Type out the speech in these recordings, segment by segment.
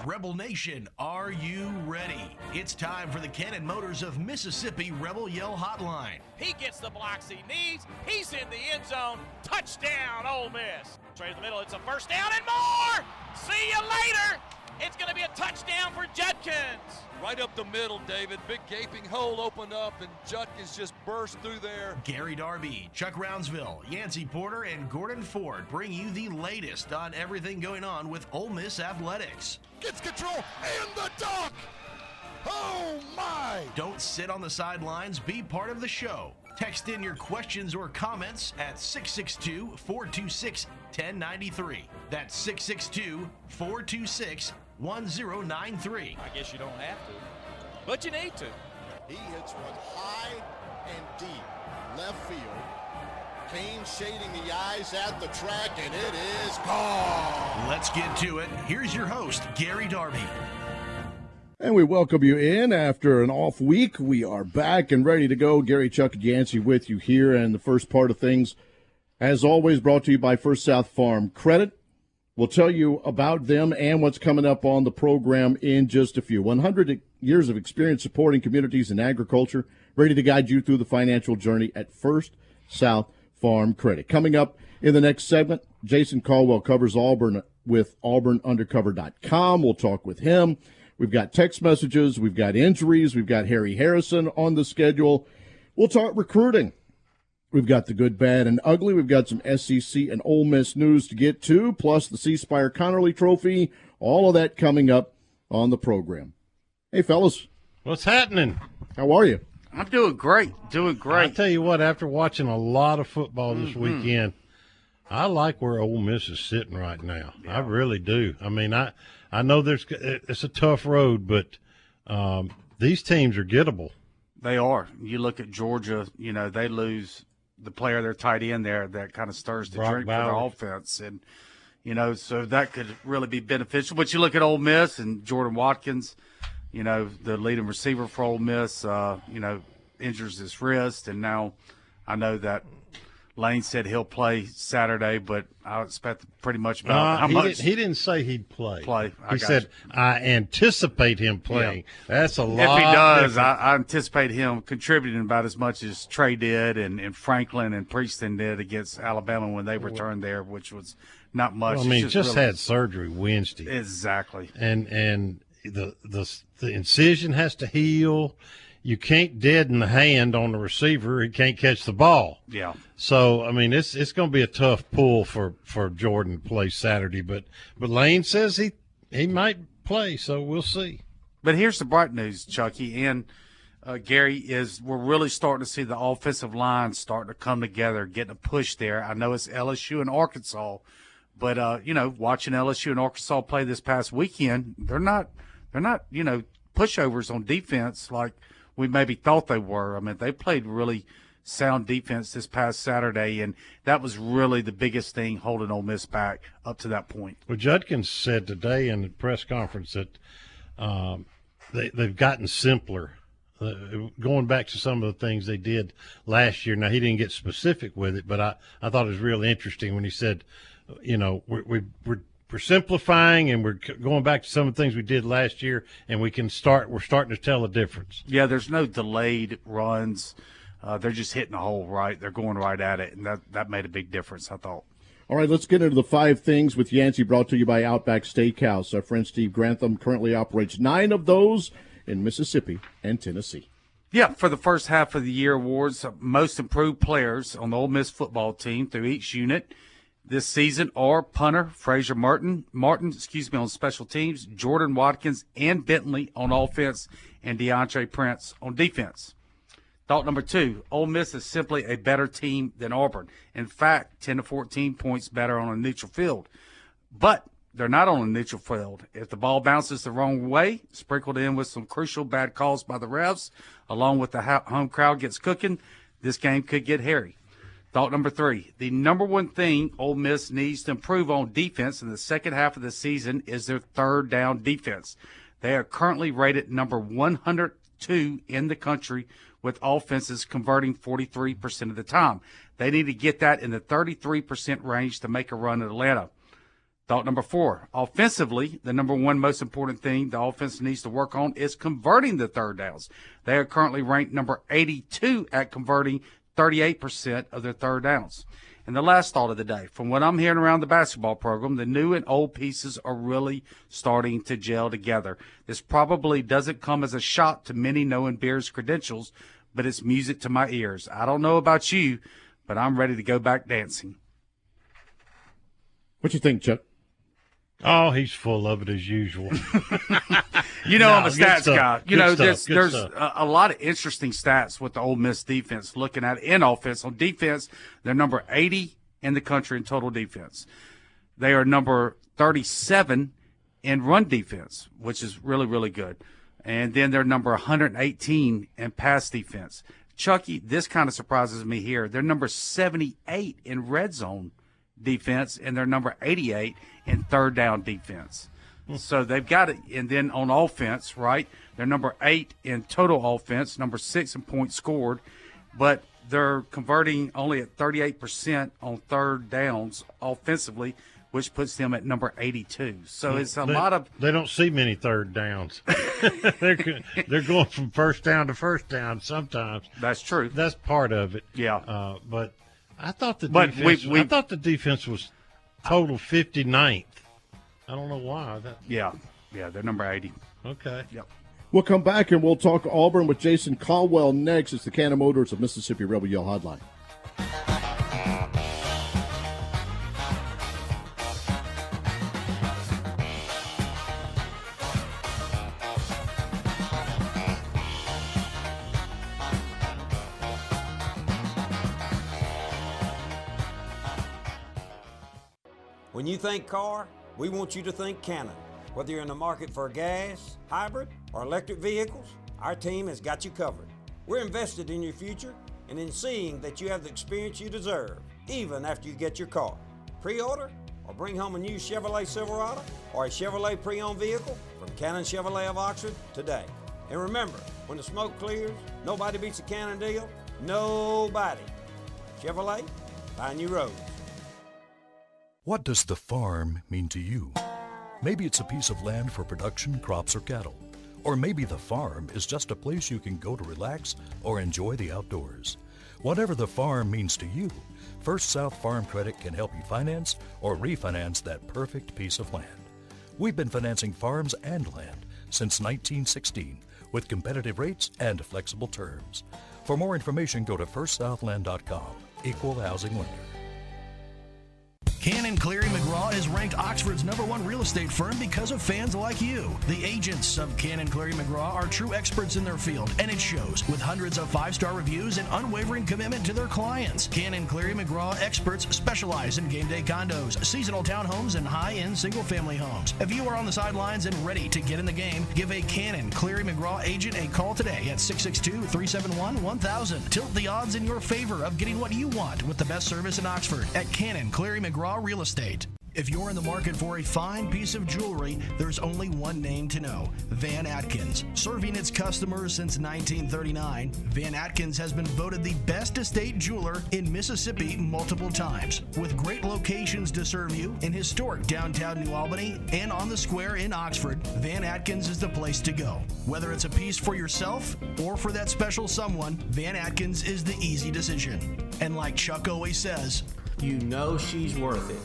Rebel Nation, are you ready? It's time for the Cannon Motors of Mississippi Rebel Yell Hotline. He gets the blocks he needs. He's in the end zone. Touchdown, Ole Miss. Straight in the middle. It's a first down and more. See you later. It's going to be a touchdown for Judkins. Right up the middle, David. Big gaping hole opened up, and Judkins just burst through there. Gary Darby, Chuck Rounsaville, Yancey Porter, and Gordon Ford bring you the latest on everything going on with Ole Miss athletics. Gets control and the dunk. Oh, my. Don't sit on the sidelines. Be part of the show. Text in your questions or comments at 662-426-1093. That's 662-426-1093. 1093. I guess you don't have to, but you need to. He hits one high and deep left field. Kane shading the eyes at the track, and it is gone. Let's get to it. Here's your host, Gary Darby. And we welcome you in after an off week. We are back and ready to go. Gary, Chuck, and Yancey with you here. And the first part of things, as always, brought to you by First South Farm Credit. We'll tell you about them and what's coming up on the program in just a few. 100 years of experience supporting communities in agriculture, ready to guide you through the financial journey at First South Farm Credit. Coming up in the next segment, Jason Caldwell covers Auburn with AuburnUndercover.com. We'll talk with him. We've got text messages. We've got injuries. We've got Harry Harrison on the schedule. We'll talk recruiting. We've got the good, bad, and ugly. We've got some SEC and Ole Miss news to get to, plus the C. Spire Connerly Trophy. All of that coming up on the program. Hey, fellas. What's happening? How are you? I'm doing great. I tell you what, after watching a lot of football this weekend, I like where Ole Miss is sitting right now. Yeah. I really do. I mean, I know it's a tough road, but these teams are gettable. They are. You look at Georgia, they lose the player, their tight end there, that kind of stirs the drink for their offense. And, so that could really be beneficial. But you look at Ole Miss and Jordan Watkins, the leading receiver for Ole Miss, injures his wrist. And now I know that Lane said he'll play Saturday, but I expect pretty much about how much. He didn't say he'd play. He said, I anticipate him playing. Yeah. That's a lot. If he does, I anticipate him contributing about as much as Trey did and Franklin and Preston did against Alabama when they returned there, which was not much. Well, I mean, just had surgery Wednesday. Exactly. And the incision has to heal. You can't deaden the hand on the receiver. He can't catch the ball. Yeah. So, I mean, it's going to be a tough pull for Jordan to play Saturday. But Lane says he might play, so we'll see. But here's the bright news, Chucky and Gary, is we're really starting to see the offensive line starting to come together, getting a push there. I know it's LSU and Arkansas, but, watching LSU and Arkansas play this past weekend, they're not pushovers on defense like we maybe thought they were. I mean, they played really sound defense this past Saturday, and that was really the biggest thing holding Ole Miss back up to that point. Well, Judkins said today in the press conference that they've gotten simpler, going back to some of the things they did last year. Now, he didn't get specific with it, but I thought it was really interesting when he said, we're simplifying and we're going back to some of the things we did last year, and we're starting to tell a difference. Yeah, there's no delayed runs. They're just hitting the hole right. They're going right at it, and that made a big difference, I thought. All right, let's get into the 5 things with Yancey, brought to you by Outback Steakhouse. Our friend Steve Grantham currently operates 9 of those in Mississippi and Tennessee. Yeah, for the first half of the year awards, most improved players on the Ole Miss football team through each unit this season are punter Frazier Martin, on special teams, Jordan Watkins and Bentley on offense, and DeAndre Prince on defense. Thought number 2, Ole Miss is simply a better team than Auburn. In fact, 10 to 14 points better on a neutral field. But they're not on a neutral field. If the ball bounces the wrong way, sprinkled in with some crucial bad calls by the refs, along with the home crowd gets cooking, this game could get hairy. Thought number 3, the number one thing Ole Miss needs to improve on defense in the second half of the season is their third down defense. They are currently rated number 102 in the country, with offenses converting 43% of the time. They need to get that in the 33% range to make a run at Atlanta. Thought number 4, offensively, the number one most important thing the offense needs to work on is converting the third downs. They are currently ranked number 82 at converting 38% of their third downs. And the last thought of the day, from what I'm hearing around the basketball program, the new and old pieces are really starting to gel together. This probably doesn't come as a shock to many knowing Beard's credentials, but it's music to my ears. I don't know about you, but I'm ready to go back dancing. What you think, Chuck? Oh, he's full of it as usual. I'm a stats guy. There's stuff. a lot of interesting stats with the Ole Miss defense looking at in offense. On defense, they're number 80 in the country in total defense. They are number 37 in run defense, which is really, really good. And then they're number 118 in pass defense. Chucky, this kind of surprises me here. They're number 78 in red zone defense, and they're number 88 in third down defense. So they've got it. And then on offense, right, they're number 8 in total offense, number 6 in points scored, but they're converting only at 38% on third downs offensively, which puts them at number 82. So it's a lot of – They don't see many third downs. They're going from first down to first down sometimes. That's true. That's part of it. Yeah. But I thought I thought the defense was total 59th. I don't know why. Yeah, they're number 80. Okay. Yep. We'll come back and we'll talk Auburn with Jason Caldwell next. It's the Cannon Motors of Mississippi Rebel Yell Hotline. When you think car, we want you to think Cannon. Whether you're in the market for gas, hybrid, or electric vehicles, our team has got you covered. We're invested in your future and in seeing that you have the experience you deserve, even after you get your car. Pre-order or bring home a new Chevrolet Silverado or a Chevrolet pre-owned vehicle from Cannon Chevrolet of Oxford today. And remember, when the smoke clears, nobody beats a Cannon deal. Nobody. Chevrolet, find new roads. What does the farm mean to you? Maybe it's a piece of land for production, crops, or cattle. Or maybe the farm is just a place you can go to relax or enjoy the outdoors. Whatever the farm means to you, First South Farm Credit can help you finance or refinance that perfect piece of land. We've been financing farms and land since 1916 with competitive rates and flexible terms. For more information, go to firstsouthland.com. Equal housing lender. Cannon Cleary McGraw is ranked Oxford's #1 real estate firm because of fans like you. The agents of Cannon Cleary McGraw are true experts in their field, and it shows with hundreds of 5-star reviews and unwavering commitment to their clients. Cannon Cleary McGraw experts specialize in game day condos, seasonal townhomes, and high-end single-family homes. If you are on the sidelines and ready to get in the game, give a Cannon Cleary McGraw agent a call today at 662-371-1000. Tilt the odds in your favor of getting what you want with the best service in Oxford at Cannon Cleary McGraw Real Estate. If you're in the market for a fine piece of jewelry, there's only one name to know: Van Atkins. Serving its customers since 1939, Van Atkins has been voted the best estate jeweler in Mississippi multiple times. With great locations to serve you in historic downtown New Albany and on the square in Oxford, Van Atkins is the place to go. Whether it's a piece for yourself or for that special someone, Van Atkins is the easy decision. And like Chuck always says, you know she's worth it.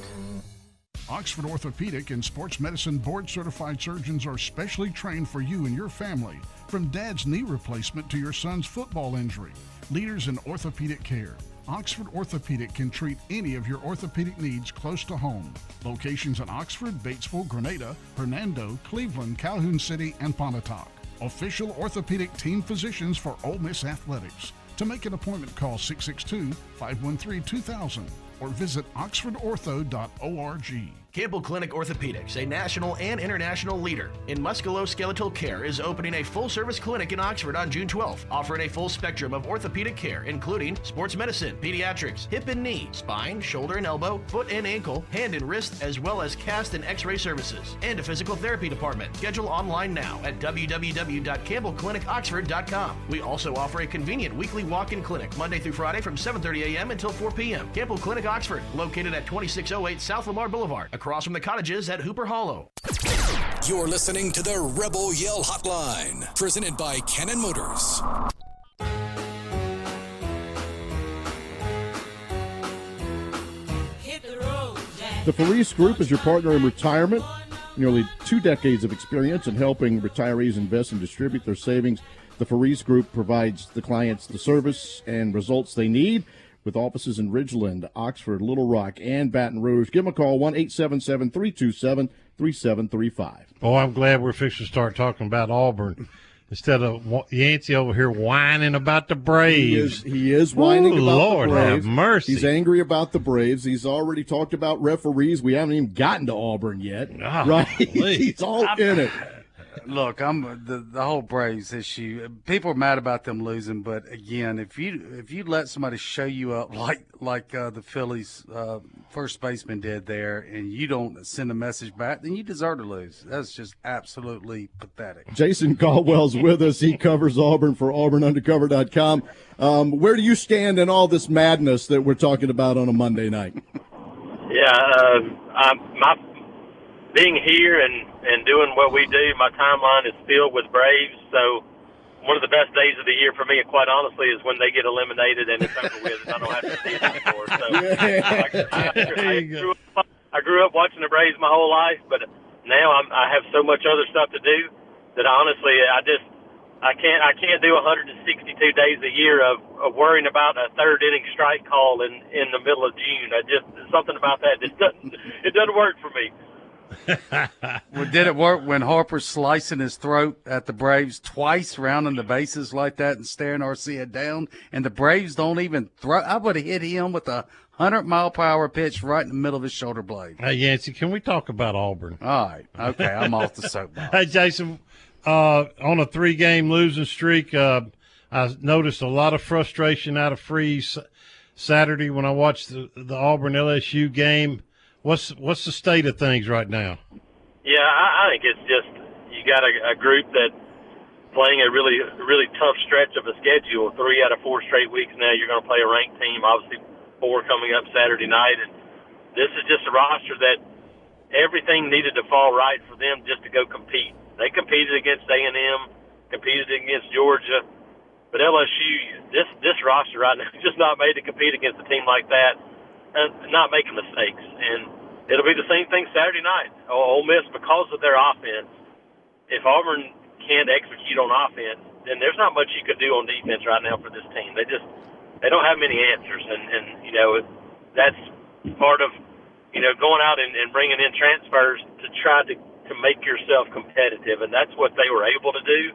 Oxford Orthopedic and Sports Medicine board-certified surgeons are specially trained for you and your family, from dad's knee replacement to your son's football injury. Leaders in orthopedic care, Oxford Orthopedic can treat any of your orthopedic needs close to home. Locations in Oxford, Batesville, Grenada, Hernando, Cleveland, Calhoun City, and Pontotoc. Official orthopedic team physicians for Ole Miss Athletics. To make an appointment, call 662-513-2000 or visit oxfordortho.org. Campbell Clinic Orthopedics, a national and international leader in musculoskeletal care, is opening a full-service clinic in Oxford on June 12th, offering a full spectrum of orthopedic care, including sports medicine, pediatrics, hip and knee, spine, shoulder and elbow, foot and ankle, hand and wrist, as well as cast and x-ray services, and a physical therapy department. Schedule online now at www.campbellclinicoxford.com. We also offer a convenient weekly walk-in clinic Monday through Friday from 7:30 a.m. until 4 p.m. Campbell Clinic Oxford, located at 2608 South Lamar Boulevard, across from the cottages at Hooper Hollow. You're listening to the Rebel Yell Hotline, presented by Cannon Motors. The Felice Group is your partner in retirement. Nearly 2 decades of experience in helping retirees invest and distribute their savings. The Felice Group provides the clients the service and results they need, with offices in Ridgeland, Oxford, Little Rock, and Baton Rouge. Give them a call, 1-877-327-3735. Oh, I'm glad we're fixing to start talking about Auburn instead of Yancey over here whining about the Braves. He is whining about Lord the Braves. Have mercy. He's angry about the Braves. He's already talked about referees. We haven't even gotten to Auburn yet, right? He's all in it. Look, the whole Braves issue. People are mad about them losing, but again, if you let somebody show you up like the Phillies first baseman did there, and you don't send a message back, then you deserve to lose. That's just absolutely pathetic. Jason Caldwell's with us. He covers Auburn for AuburnUndercover.com. Where do you stand in all this madness that we're talking about on a Monday night? Yeah, my being here and doing what we do, my timeline is filled with Braves. So one of the best days of the year for me, quite honestly, is when they get eliminated and it's over with and I don't have to see it anymore. So I grew up watching the Braves my whole life, but now I have so much other stuff to do that honestly I can't do 162 days a year of worrying about a third inning strike call in the middle of June. Something about that just doesn't work for me. Well, did it work when Harper's slicing his throat at the Braves twice, rounding the bases like that and staring Arcia down, and the Braves don't even throw? I would have hit him with a 100-mile-per-hour pitch right in the middle of his shoulder blade. Hey, Yancey, can we talk about Auburn? All right. Okay, I'm off the soapbox. Hey, Jason, on a 3-game losing streak, I noticed a lot of frustration out of Freeze Saturday when I watched the Auburn-LSU game. What's the state of things right now? Yeah, I think it's just you got a group that playing a really, really tough stretch of a schedule. 3 out of 4 straight weeks now you're going to play a ranked team, obviously 4 coming up Saturday night. And this is just a roster that everything needed to fall right for them just to go compete. They competed against A&M, competed against Georgia. But LSU, this roster right now is just not made to compete against a team like that. And not making mistakes. And it'll be the same thing Saturday night. Ole Miss, because of their offense, if Auburn can't execute on offense, then there's not much you could do on defense right now for this team. They don't have many answers. And that's part of, going out and bringing in transfers to try to make yourself competitive. And that's what they were able to do.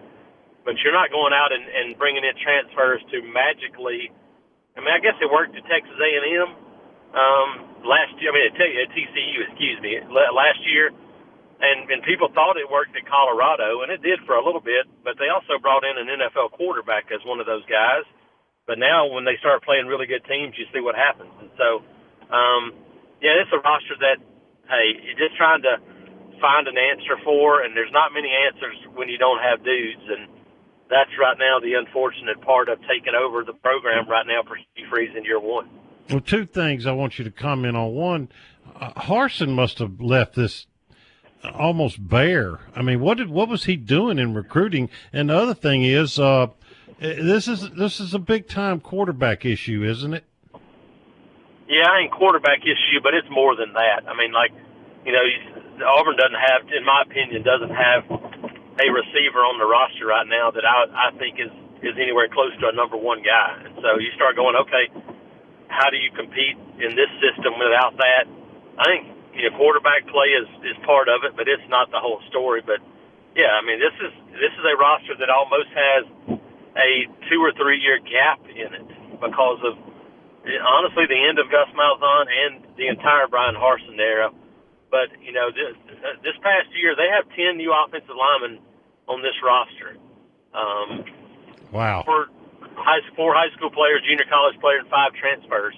But you're not going out and bringing in transfers to magically, I guess it worked at Texas A&M. At TCU, last year, and people thought it worked at Colorado, and it did for a little bit, but they also brought in an NFL quarterback as one of those guys. But now when they start playing really good teams, you see what happens. And so, it's a roster that, hey, you're just trying to find an answer for, and there's not many answers when you don't have dudes, and that's right now the unfortunate part of taking over the program right now for Steve Freeze in year 1. Well, 2 things I want you to comment on. One, Harsin must have left this almost bare. I mean, what was he doing in recruiting? And the other thing is, this is a big time quarterback issue, isn't it? Yeah, I think quarterback issue, but it's more than that. I mean, Auburn doesn't have a receiver on the roster right now that I think is anywhere close to a number 1 guy. And so you start going, okay, how do you compete in this system without that? I think quarterback play is part of it, but it's not the whole story. But yeah, this is a roster that almost has a 2 or 3 year gap in it because of honestly the end of Gus Malzahn and the entire Brian Harsin era. But this past year they have 10 new offensive linemen on this roster. Wow. 4 high school players, junior college players, and 5 transfers.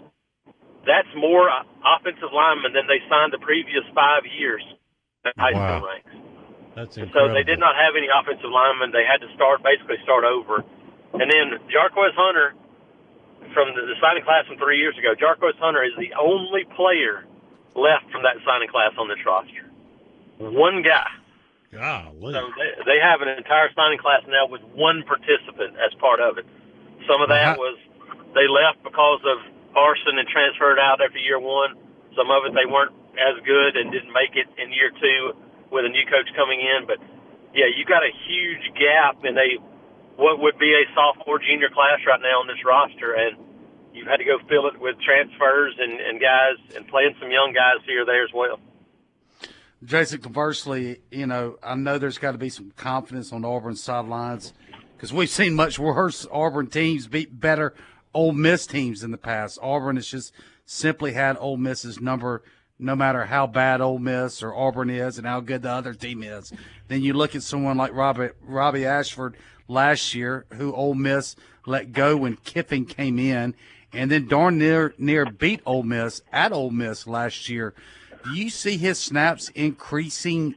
That's more offensive linemen than they signed the previous 5 years at high school ranks. That's incredible. So they did not have any offensive linemen. They had to basically start over. And then Jarquez Hunter, from the signing class from 3 years ago, Jarquez Hunter is the only player left from that signing class on this roster. One guy. Golly. So they have an entire signing class now with one participant as part of it. Some of that was they left because of arson and transferred out after year one. Some of it they weren't as good and didn't make it in year two with a new coach coming in. But, yeah, you got a huge gap in what would be a sophomore, junior class right now on this roster, and you've had to go fill it with transfers and guys and playing some young guys here or there as well. Jason, conversely, I know there's got to be some confidence on Auburn's sidelines because we've seen much worse Auburn teams beat better Ole Miss teams in the past. Auburn has just simply had Ole Miss's number no matter how bad Ole Miss or Auburn is and how good the other team is. Then you look at someone like Robbie Ashford last year, who Ole Miss let go when Kiffin came in, and then darn near beat Ole Miss at Ole Miss last year. Do you see his snaps increasing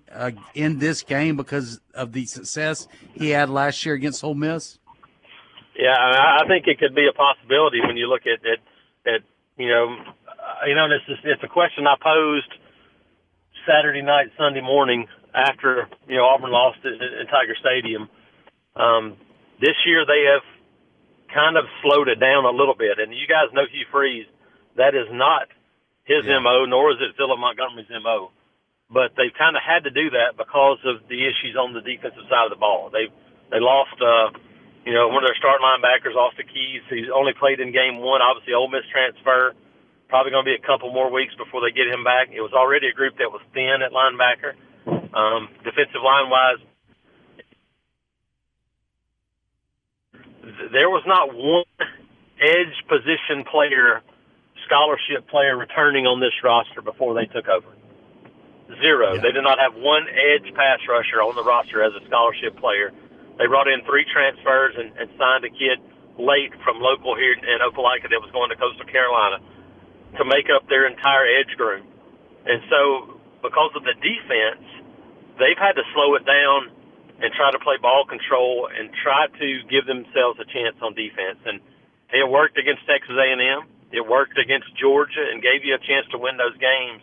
in this game because of the success he had last year against Ole Miss? Yeah, I think it could be a possibility when you look at it's a question I posed Saturday night, Sunday morning after Auburn lost at Tiger Stadium. This year they have kind of slowed it down a little bit, and you guys know Hugh Freeze. That is not his MO, nor is it Philip Montgomery's MO. But they've kind of had to do that because of the issues on the defensive side of the ball. They lost, one of their starting linebackers, Austin Keys. He's only played in game one. Obviously, Ole Miss transfer. Probably going to be a couple more weeks before they get him back. It was already a group that was thin at linebacker. Defensive line-wise, there was not one edge position player, scholarship player returning on this roster before they took over. Zero. Yeah. They did not have one edge pass rusher on the roster as a scholarship player. They brought in 3 transfers and signed a kid late from local here in Opelika that was going to Coastal Carolina to make up their entire edge group. And so because of the defense, they've had to slow it down and try to play ball control and try to give themselves a chance on defense. And it worked against Texas A&M. It worked against Georgia and gave you a chance to win those games.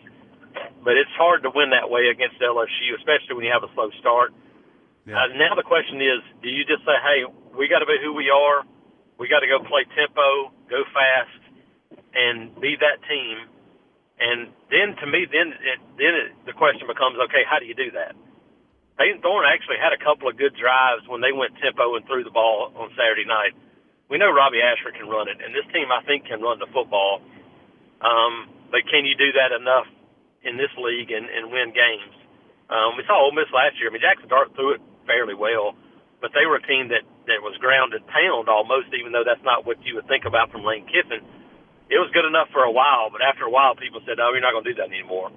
But it's hard to win that way against LSU, especially when you have a slow start. Yeah. Now the question is, do you just say, hey, we got to be who we are, we got to go play tempo, go fast, and be that team? And then, to me, the question becomes, okay, how do you do that? Peyton Thorne actually had a couple of good drives when they went tempo and threw the ball on Saturday night. We know Robbie Ashford can run it, and this team, I think, can run the football. But can you do that enough in this league and win games? We saw Ole Miss last year. I mean, Jackson Dart threw it fairly well, but they were a team that was ground and pound almost, even though that's not what you would think about from Lane Kiffin. It was good enough for a while, but after a while, people said, "Oh, you're not going to do that anymore."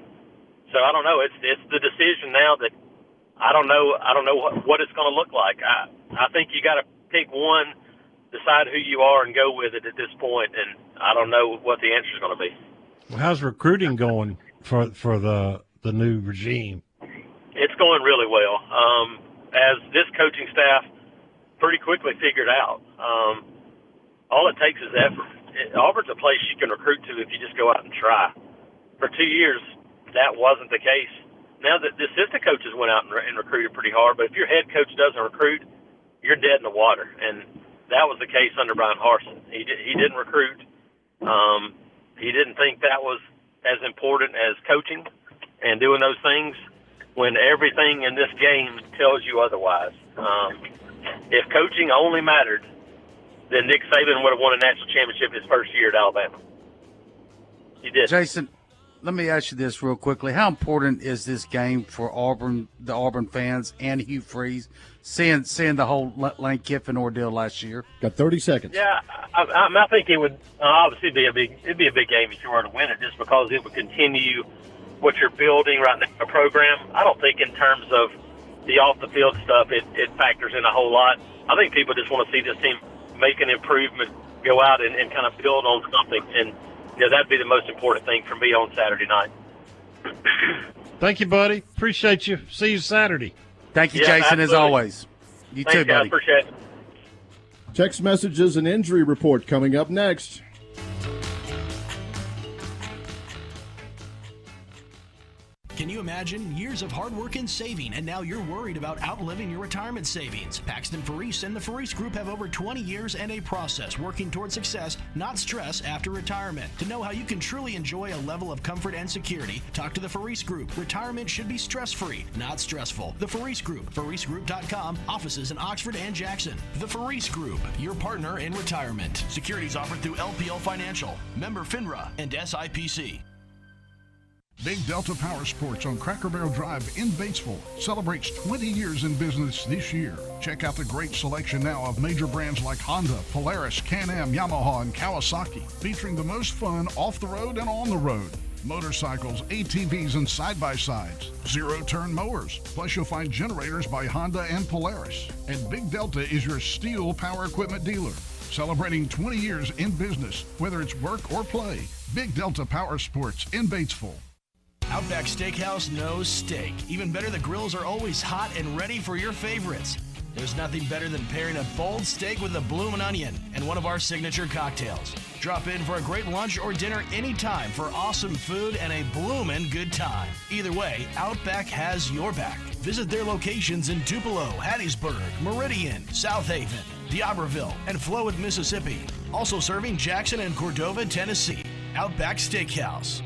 So I don't know. It's the decision now that I don't know what it's going to look like. I think you got to pick one, decide who you are, and go with it at this point. And I don't know what the answer is going to be. Well, how's recruiting going for the new regime? It's going really well. As this coaching staff pretty quickly figured out, all it takes is effort. Auburn's a place you can recruit to if you just go out and try. For 2 years, that wasn't the case. Now that the assistant coaches went out and recruited pretty hard, but if your head coach doesn't recruit, you're dead in the water. And that was the case under Brian Harsin. He didn't recruit. He didn't think that was as important as coaching and doing those things when everything in this game tells you otherwise. If coaching only mattered, then Nick Saban would have won a national championship his first year at Alabama. He did. Jason, let me ask you this real quickly. How important is this game for Auburn, the Auburn fans, and Hugh Freeze, seeing the whole Lane Kiffin ordeal last year? Got 30 seconds. Yeah, I think it would obviously be a big game if you were to win it, just because it would continue what you're building right now, a program. I don't think in terms of the off-the-field stuff it factors in a whole lot. I think people just want to see this team make an improvement, go out and kind of build on something. And that'd be the most important thing for me on Saturday night. Thank you, buddy. Appreciate you. See you Saturday. Thank you, Jason, absolutely. As always. You Thanks, too, buddy. Guys, appreciate it. Text messages and injury report coming up next. Can you imagine years of hard work and saving, and now you're worried about outliving your retirement savings? Paxton Faris and the Faris Group have over 20 years and a process working toward success, not stress, after retirement. To know how you can truly enjoy a level of comfort and security, talk to the Faris Group. Retirement should be stress-free, not stressful. The Faris Group, FarisGroup.com, offices in Oxford and Jackson. The Faris Group, your partner in retirement. Securities offered through LPL Financial, member FINRA, and SIPC. Big Delta Power Sports on Cracker Barrel Drive in Batesville celebrates 20 years in business this year. Check out the great selection now of major brands like Honda, Polaris, Can-Am, Yamaha, and Kawasaki, featuring the most fun off the road and on the road. Motorcycles, ATVs, and side-by-sides, zero-turn mowers. Plus, you'll find generators by Honda and Polaris. And Big Delta is your steel power equipment dealer. Celebrating 20 years in business, whether it's work or play. Big Delta Power Sports in Batesville. Outback Steakhouse knows steak. Even better, the grills are always hot and ready for your favorites. There's nothing better than pairing a bold steak with a bloomin' onion and one of our signature cocktails. Drop in for a great lunch or dinner anytime for awesome food and a bloomin' good time. Either way, Outback has your back. Visit their locations in Tupelo, Hattiesburg, Meridian, South Haven, D'Iberville, and Flowood, Mississippi. Also serving Jackson and Cordova, Tennessee. Outback Steakhouse.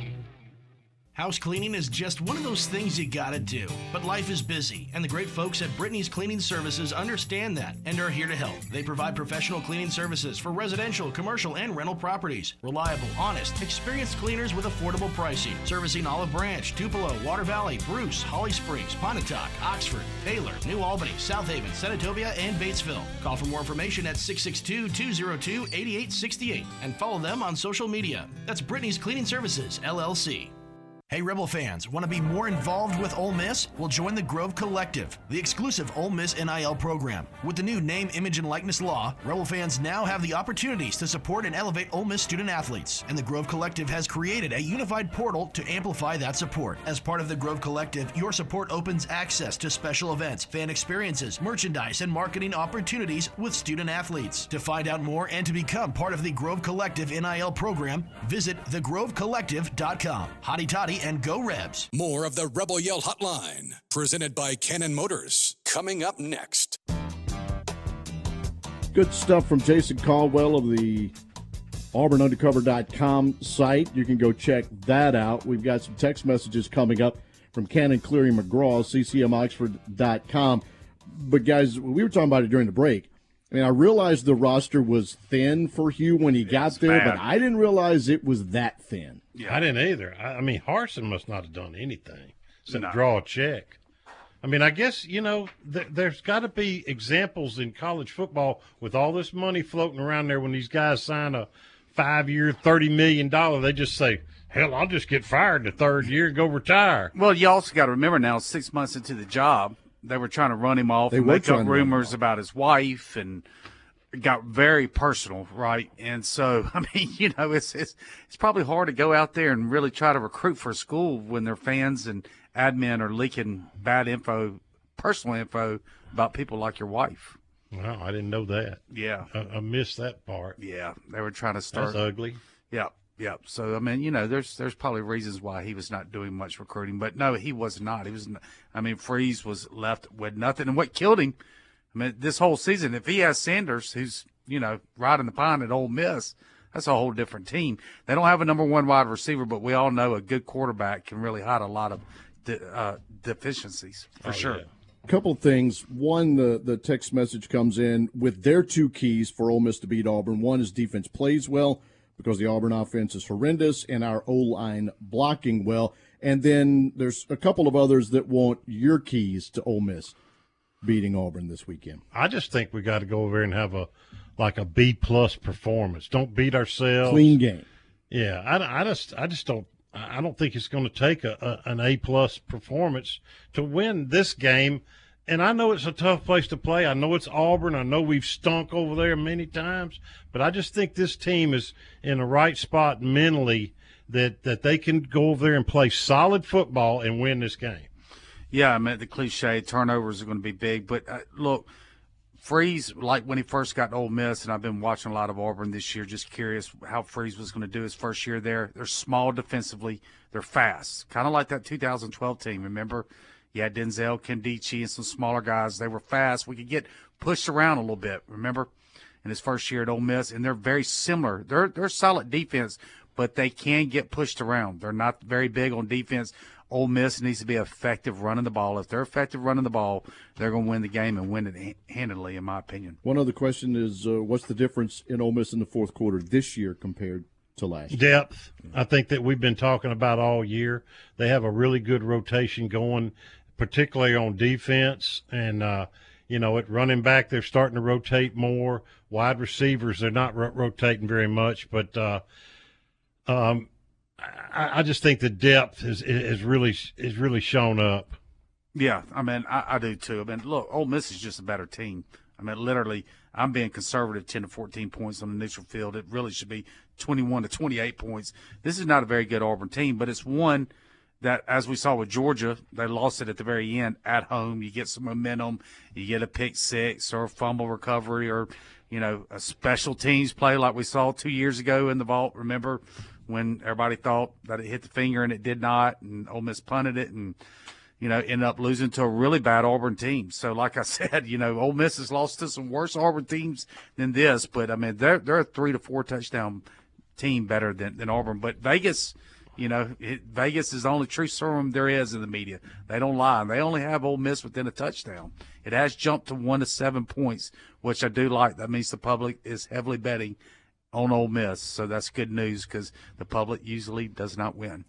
House cleaning is just one of those things you gotta do. But life is busy, and the great folks at Brittany's Cleaning Services understand that and are here to help. They provide professional cleaning services for residential, commercial, and rental properties. Reliable, honest, experienced cleaners with affordable pricing. Servicing Olive Branch, Tupelo, Water Valley, Bruce, Holly Springs, Pontotoc, Oxford, Taylor, New Albany, South Haven, Senatobia, and Batesville. Call for more information at 662-202-8868 and follow them on social media. That's Brittany's Cleaning Services, LLC. Hey, Rebel fans, want to be more involved with Ole Miss? Well, join the Grove Collective, the exclusive Ole Miss NIL program. With the new name, image, and likeness law, Rebel fans now have the opportunities to support and elevate Ole Miss student athletes. And the Grove Collective has created a unified portal to amplify that support. As part of the Grove Collective, your support opens access to special events, fan experiences, merchandise, and marketing opportunities with student athletes. To find out more and to become part of the Grove Collective NIL program, visit thegrovecollective.com. Hotty toddy and go Rebs. More of the Rebel Yell Hotline, presented by Cannon Motors, coming up next. Good stuff from Jason Caldwell of the AuburnUndercover.com site. You can go check that out. We've got some text messages coming up from Cannon Cleary McGraw, ccmoxford.com. But, guys, we were talking about it during the break. I mean, I realized the roster was thin for Hugh when he got there, but I didn't realize it was that thin. Yeah, I didn't either. I mean, Harsin must not have done anything except draw a check. I mean, I guess, you know, there's got to be examples in college football with all this money floating around there when these guys sign a 5-year, $30 million, they just say, hell, I'll just get fired the third year and go retire. Well, you also got to remember now, 6 months into the job, they were trying to run him off and make up rumors about his wife, and it got very personal, right? And so, I mean, you know, it's probably hard to go out there and really try to recruit for a school when their fans and admin are leaking bad info, personal info about people like your wife. Wow, I didn't know that. Yeah. I missed that part. Yeah, they were trying to start. That's ugly. Yeah. Yeah, so I mean, you know, there's probably reasons why he was not doing much recruiting, but no, he was not. I mean, Freeze was left with nothing, and what killed him, I mean, this whole season, if he has Sanders, who's, you know, riding the pine at Ole Miss, that's a whole different team. They don't have a number one wide receiver, but we all know a good quarterback can really hide a lot of deficiencies for sure. Yeah. A couple of things. One, the text message comes in with their two keys for Ole Miss to beat Auburn. One is defense plays well, because the Auburn offense is horrendous, and our O-line blocking well. And then there's a couple of others that want your keys to Ole Miss beating Auburn this weekend. I just think we got to go over there and have a B-plus performance. Don't beat ourselves. Clean game. Yeah, I just don't. I don't think it's going to take an A-plus performance to win this game. And I know it's a tough place to play. I know it's Auburn. I know we've stunk over there many times. But I just think this team is in the right spot mentally that they can go over there and play solid football and win this game. Yeah, I mean, the cliche, turnovers are going to be big. But, look, Freeze, like when he first got to Ole Miss, and I've been watching a lot of Auburn this year, just curious how Freeze was going to do his first year there. They're small defensively. They're fast, kind of like that 2012 team. Remember, you had Denzel, Kendichi, and some smaller guys. They were fast. We could get pushed around a little bit, remember, in his first year at Ole Miss, and they're very similar. They're solid defense, but they can get pushed around. They're not very big on defense. Ole Miss needs to be effective running the ball. If they're effective running the ball, they're going to win the game and win it handily, in my opinion. One other question is, what's the difference in Ole Miss in the fourth quarter this year compared to last year? Depth. I think that we've been talking about all year. They have a really good rotation going, particularly on defense. And, at running back, they're starting to rotate more. Wide receivers, they're not rotating very much. But I just think the depth is really shown up. Yeah, I mean, I do too. I mean, look, Ole Miss is just a better team. I mean, literally, I'm being conservative, 10 to 14 points on the neutral field. It really should be 21 to 28 points. This is not a very good Auburn team, but it's one that, as we saw with Georgia, they lost it at the very end at home. You get some momentum. You get a pick six or a fumble recovery or, a special teams play like we saw 2 years ago in the vault. Remember when everybody thought that it hit the finger and it did not, and Ole Miss punted it and, ended up losing to a really bad Auburn team. So, like I said, Ole Miss has lost to some worse Auburn teams than this. But, I mean, they're a 3 to 4 touchdown team better than Auburn. But Vegas, Vegas is the only true serum there is in the media. They don't lie. They only have Ole Miss within a touchdown. It has jumped to 1 to 7 points, which I do like. That means the public is heavily betting on Ole Miss. So that's good news because the public usually does not win.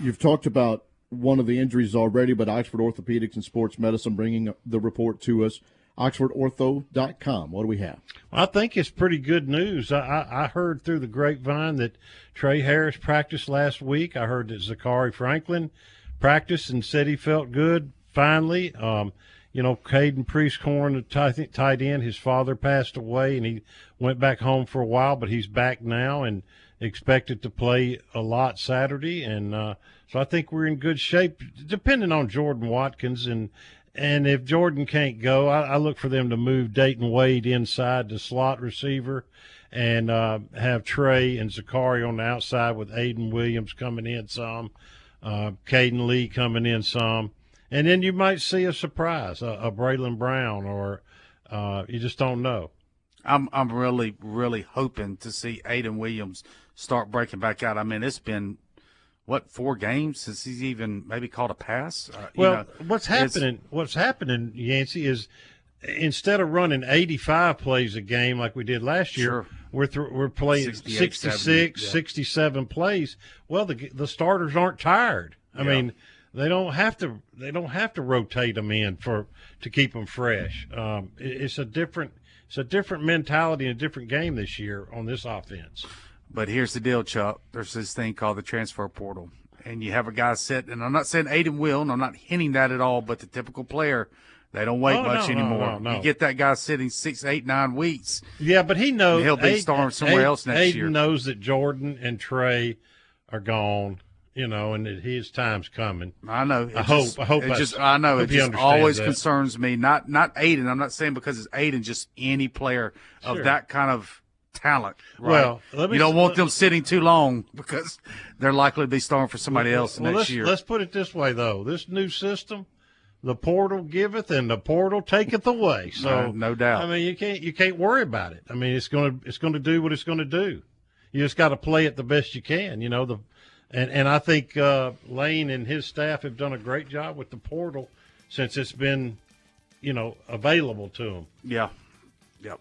You've talked about one of the injuries already, but Oxford Orthopedics and Sports Medicine bringing the report to us. OxfordOrtho.com. What do we have? I think it's pretty good news. I heard through the grapevine that Trey Harris practiced last week. I heard that Zachary Franklin practiced and said he felt good finally. Caden Priestcorn, the tight end, his father passed away, and he went back home for a while, but he's back now and expected to play a lot Saturday. And so I think we're in good shape, depending on Jordan Watkins. And if Jordan can't go, I look for them to move Dayton Wade inside the slot receiver and have Trey and Zachary on the outside with Aiden Williams coming in some, Caden Lee coming in some. And then you might see a surprise, a Braylon Brown, or you just don't know. I'm really, really hoping to see Aiden Williams start breaking back out. I mean, it's been, 4 games since he's even maybe caught a pass? What's happening, Yancey, is instead of running 85 plays a game like we did last year, we're playing 66, 67 plays. Well, the starters aren't tired. I mean, they don't have to rotate them in to keep them fresh. It's a different mentality and a different game this year on this offense. But here's the deal, Chuck. There's this thing called the transfer portal, and you have a guy sit. And I'm not saying Aiden will, and I'm not hinting that at all. But the typical player, they don't wait much anymore. No. You get that guy sitting 6, 8, 9 weeks. Yeah, but he knows he'll be starting somewhere else next year. Aiden knows that Jordan and Trey are gone. And that his time's coming. I know. I hope. It just always concerns me. Not Aiden. I'm not saying because it's Aiden. Just any player of that kind of talent. Right? Well, you don't want them sitting too long because they're likely to be starting for somebody else next year. Let's put it this way, though. This new system, the portal giveth and the portal taketh away. So no doubt. I mean, you can't worry about it. I mean, it's going to do what it's going to do. You just got to play it the best you can. And I think Lane and his staff have done a great job with the portal since it's been, available to them. Yeah. Yep.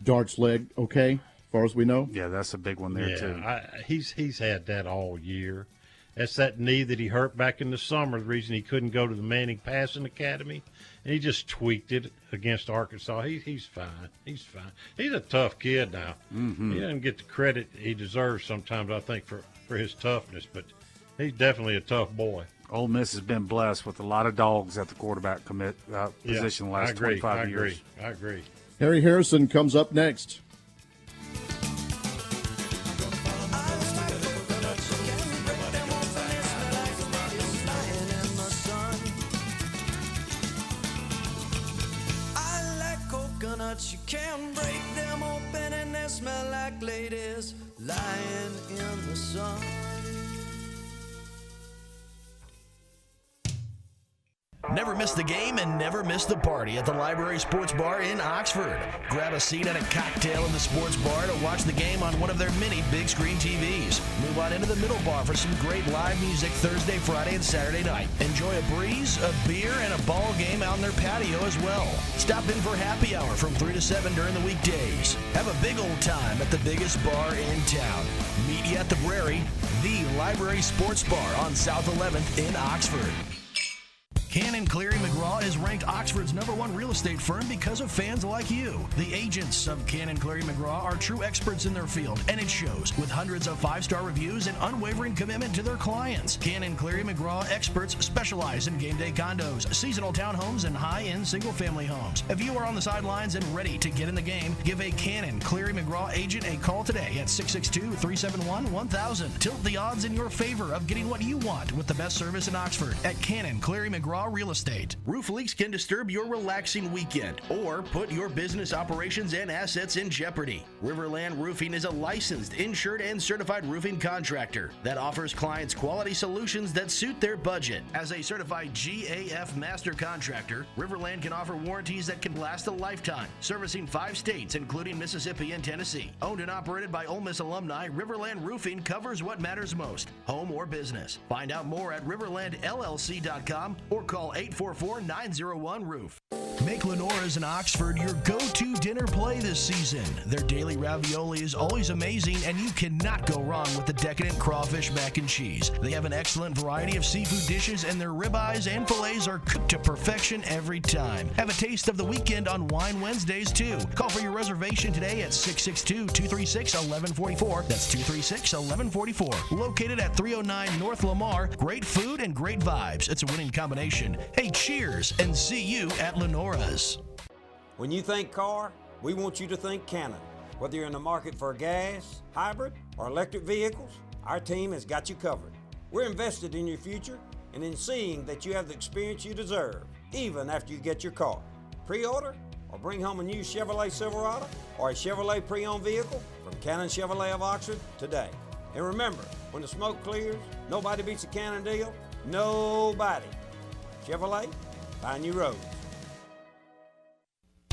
Dart's leg, okay, as far as we know? Yeah, that's a big one there, too. He's had that all year. That's that knee that he hurt back in the summer, the reason he couldn't go to the Manning Passing Academy. And he just tweaked it against Arkansas. He's fine. He's fine. He's a tough kid now. Mm-hmm. He doesn't get the credit he deserves sometimes, I think, for his toughness, but he's definitely a tough boy. Ole Miss has been blessed with a lot of dogs at the quarterback position the last 25 years. I agree. Harry Harrison comes up next. but you can't break them open and they smell like ladies lying in the sun. Never miss the game and never miss the party at the Library Sports Bar in Oxford. Grab a seat and a cocktail in the sports bar to watch the game on one of their many big screen TVs. Move on into the middle bar for some great live music Thursday, Friday, and Saturday night. Enjoy a breeze, a beer, and a ball game out in their patio as well. Stop in for happy hour from 3 to 7 during the weekdays. Have a big old time at the biggest bar in town. Meet you at the Brary, the Library Sports Bar on South 11th in Oxford. Cannon Cleary McGraw is ranked Oxford's #1 real estate firm because of fans like you. The agents of Cannon Cleary McGraw are true experts in their field, and it shows with hundreds of 5-star reviews and unwavering commitment to their clients. Cannon Cleary McGraw experts specialize in game day condos, seasonal townhomes, and high-end single-family homes. If you are on the sidelines and ready to get in the game, give a Cannon Cleary McGraw agent a call today at 662-371-1000. Tilt the odds in your favor of getting what you want with the best service in Oxford at Cannon Cleary McGraw Real Estate. Roof leaks can disturb your relaxing weekend or put your business operations and assets in jeopardy. Riverland Roofing is a licensed, insured, and certified roofing contractor that offers clients quality solutions that suit their budget. As a certified GAF master contractor, Riverland can offer warranties that can last a lifetime, servicing 5 states, including Mississippi and Tennessee. Owned and operated by Ole Miss alumni, Riverland Roofing covers what matters most, home or business. Find out more at riverlandllc.com or call 844-901-ROOF. Make Lenora's in Oxford your go-to dinner play this season. Their daily ravioli is always amazing, and you cannot go wrong with the decadent crawfish mac and cheese. They have an excellent variety of seafood dishes, and their ribeyes and fillets are cooked to perfection every time. Have a taste of the weekend on Wine Wednesdays, too. Call for your reservation today at 662-236-1144. That's 236-1144. Located at 309 North Lamar. Great food and great vibes. It's a winning combination. Hey, cheers, and see you at Lenora's. When you think car, we want you to think Cannon. Whether you're in the market for gas, hybrid, or electric vehicles, our team has got you covered. We're invested in your future and in seeing that you have the experience you deserve, even after you get your car. Pre-order or bring home a new Chevrolet Silverado or a Chevrolet pre-owned vehicle from Cannon Chevrolet of Oxford today. And remember, when the smoke clears, nobody beats a Cannon deal. Nobody. Chevrolet, find new roads.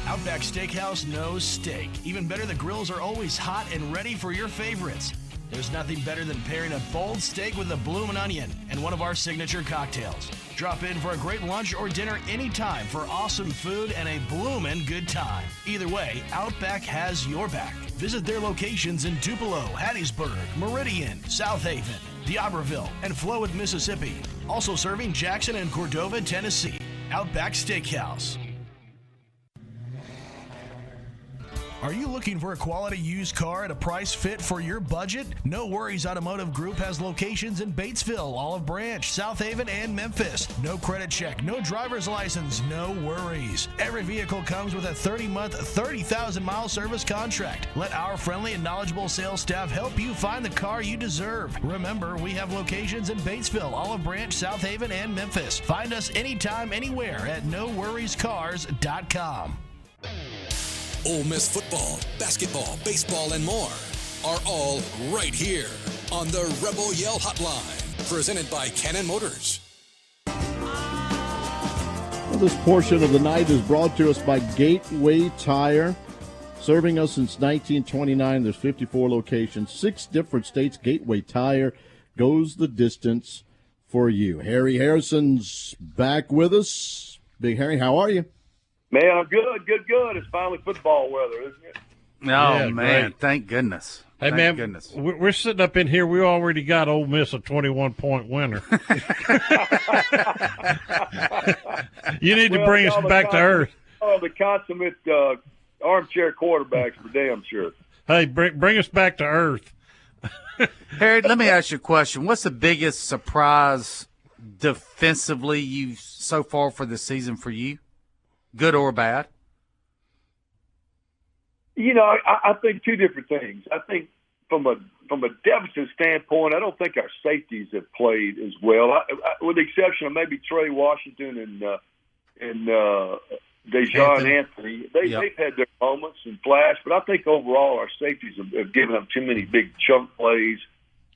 Outback Steakhouse knows steak. Even better, the grills are always hot and ready for your favorites. There's nothing better than pairing a bold steak with a bloomin' onion and one of our signature cocktails. Drop in for a great lunch or dinner anytime for awesome food and a bloomin' good time. Either way, Outback has your back. Visit their locations in Tupelo, Hattiesburg, Meridian, South Haven, D'Iberville, and Flowood, Mississippi. Also serving Jackson and Cordova, Tennessee. Outback Steakhouse. Are you looking for a quality used car at a price fit for your budget? No Worries Automotive Group has locations in Batesville, Olive Branch, South Haven, and Memphis. No credit check, no driver's license, no worries. Every vehicle comes with a 30-month, 30,000-mile service contract. Let our friendly and knowledgeable sales staff help you find the car you deserve. Remember, we have locations in Batesville, Olive Branch, South Haven, and Memphis. Find us anytime, anywhere at NoWorriesCars.com. Ole Miss football, basketball, baseball, and more are all right here on the Rebel Yell Hotline, presented by Cannon Motors. Well, this portion of the night is brought to us by Gateway Tire. Serving us since 1929, there's 54 locations, 6 different states. Gateway Tire goes the distance for you. Harry Harrison's back with us. Big Harry, how are you? Man, I'm good. It's finally football weather, isn't it? Oh, yeah, man, great. Thank goodness. Hey, Thank man, goodness. We're sitting up in here. We already got Ole Miss a 21-point winner. You need to bring us back to earth. Oh, the consummate armchair quarterbacks for damn sure. Hey, bring us back to earth. Harry, let me ask you a question. What's the biggest surprise defensively so far for the season for you? Good or bad? You know, I think 2 different things. I think from a deficit standpoint, I don't think our safeties have played as well, with the exception of maybe Trey Washington and Dejon Anthony. They've had their moments and flash, but I think overall our safeties have given up too many big chunk plays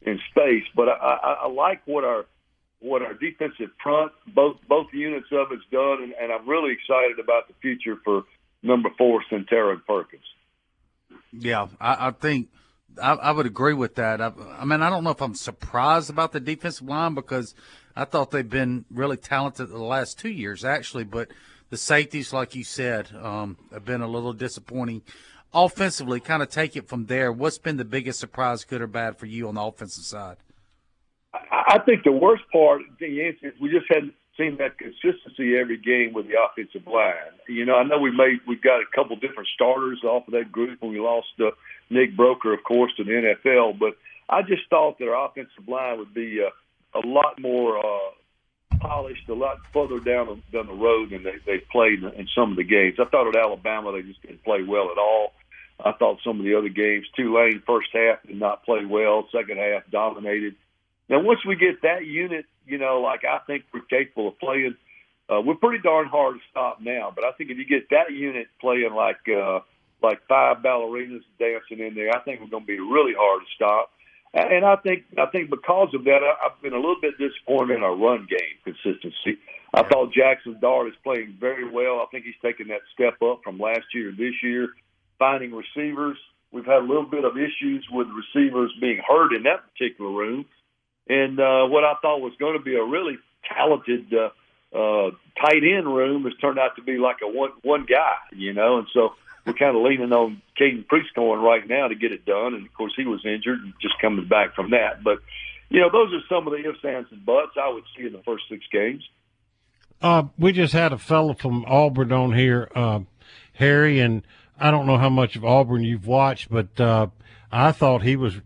in space. But I like what our defensive front, both units of it's done, and I'm really excited about the future for number 4, Centera Perkins. Yeah, I think I would agree with that. I mean, I don't know if I'm surprised about the defensive line because I thought they've been really talented the last 2 years, actually. But the safeties, like you said, have been a little disappointing. Offensively, kind of take it from there. What's been the biggest surprise, good or bad, for you on the offensive side? I think the worst part, the answer is we just hadn't seen that consistency every game with the offensive line. You know, I know we've got a couple different starters off of that group when we lost Nick Broker, of course, to the NFL, but I just thought that our offensive line would be a lot more polished, a lot further down the road than they played in some of the games. I thought at Alabama they just didn't play well at all. I thought some of the other games, Tulane first half did not play well, second half dominated. Now, once we get that unit, you know, like I think we're capable of playing, we're pretty darn hard to stop now. But I think if you get that unit playing like 5 ballerinas dancing in there, I think we're going to be really hard to stop. And I think because of that, I've been a little bit disappointed in our run game consistency. I thought Jackson Dart is playing very well. I think he's taken that step up from last year to this year. Finding receivers, we've had a little bit of issues with receivers being hurt in that particular room. And what I thought was going to be a really talented tight end room has turned out to be like a one guy, you know. And so we're kind of leaning on Caden Priestcorn right now to get it done. And, of course, he was injured and just coming back from that. But, you know, those are some of the ifs, ands, and buts I would see in the first 6 games. We just had a fellow from Auburn on here, Harry, and I don't know how much of Auburn you've watched, but I thought he was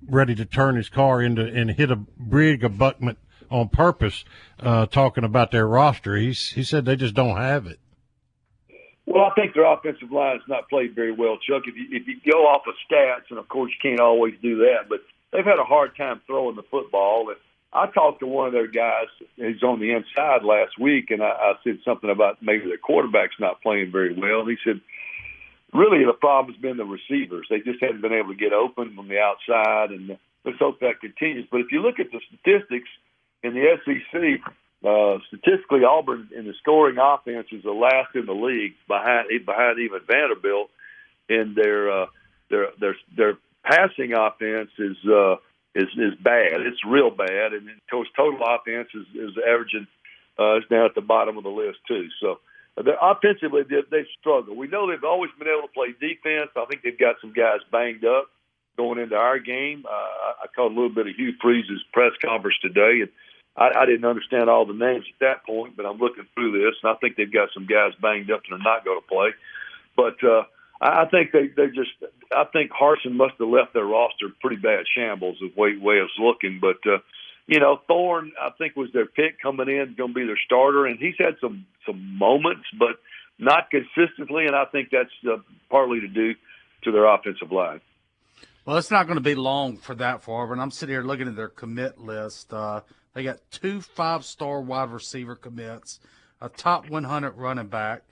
ready to turn his car into and hit a brig abutment on purpose, talking about their roster. He said they just don't have it. Well, I think their offensive line has not played very well, Chuck. If you go off of stats, and of course you can't always do that, but they've had a hard time throwing the football. And I talked to one of their guys who's on the inside last week, and I said something about maybe their quarterback's not playing very well. And he said, really, the problem has been the receivers. They just haven't been able to get open from the outside, and let's hope that continues. But if you look at the statistics in the SEC, statistically, Auburn in the scoring offense is the last in the league, behind even Vanderbilt. And their passing offense is bad. It's real bad, and of course, total offense is averaging is down at the bottom of the list too. So. Offensively, they've struggled. We know they've always been able to play defense. I think they've got some guys banged up going into our game. I caught a little bit of Hugh Freeze's press conference today, and I didn't understand all the names at that point, but I'm looking through this, and I think they've got some guys banged up that are not going to play. But I think I think Harsin must have left their roster pretty bad shambles the way it's looking. But you know, Thorne, I think, was their pick coming in, going to be their starter, and he's had some moments, but not consistently, and I think that's partly to do to their offensive line. Well, it's not going to be long for that for Auburn. I'm sitting here looking at their commit list. They got 2 5-star wide receiver commits, a top 100 running back,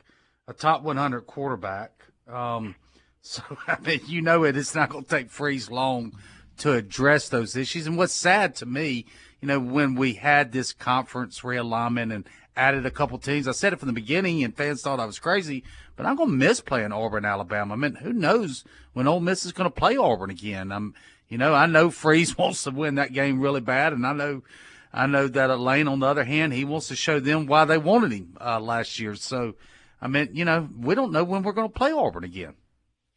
a top 100 quarterback. So, I mean, you know it's not going to take Freeze long to address those issues. And what's sad to me, you know, when we had this conference realignment and added a couple teams, I said it from the beginning and fans thought I was crazy, but I'm going to miss playing Auburn, Alabama. I mean, who knows when Ole Miss is going to play Auburn again? You know, I know Freeze wants to win that game really bad, and I know that Lane, on the other hand, he wants to show them why they wanted him last year. So, I mean, you know, we don't know when we're going to play Auburn again.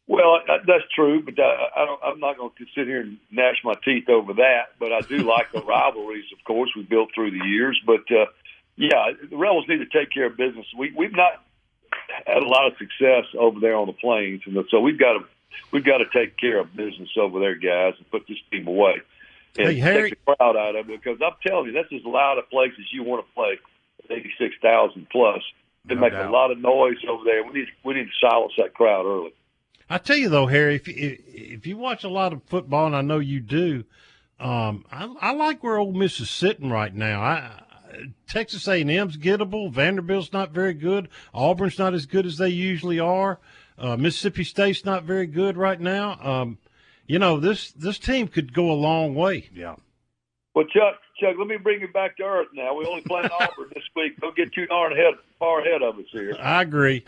Well, that's true, but I'm not going to sit here and gnash my teeth over that. But I do like the rivalries, of course, we built through the years. But, yeah, the Rebels need to take care of business. We've not had a lot of success over there on the Plains, and so we've got to take care of business over there, guys, and put this team away. And take the crowd out of it, because I'm telling you, that's as loud a place as you want to play, 86,000 plus. They make a lot of noise over there. We need to silence that crowd early. I tell you though, Harry, if you watch a lot of football, and I know you do, I like where Ole Miss is sitting right now. Texas A&M's gettable. Vanderbilt's not very good. Auburn's not as good as they usually are. Mississippi State's not very good right now. This team could go a long way. Yeah. Well, Chuck, let me bring you back to earth now. We only playing Auburn this week. Don't get too far ahead of us here. I agree.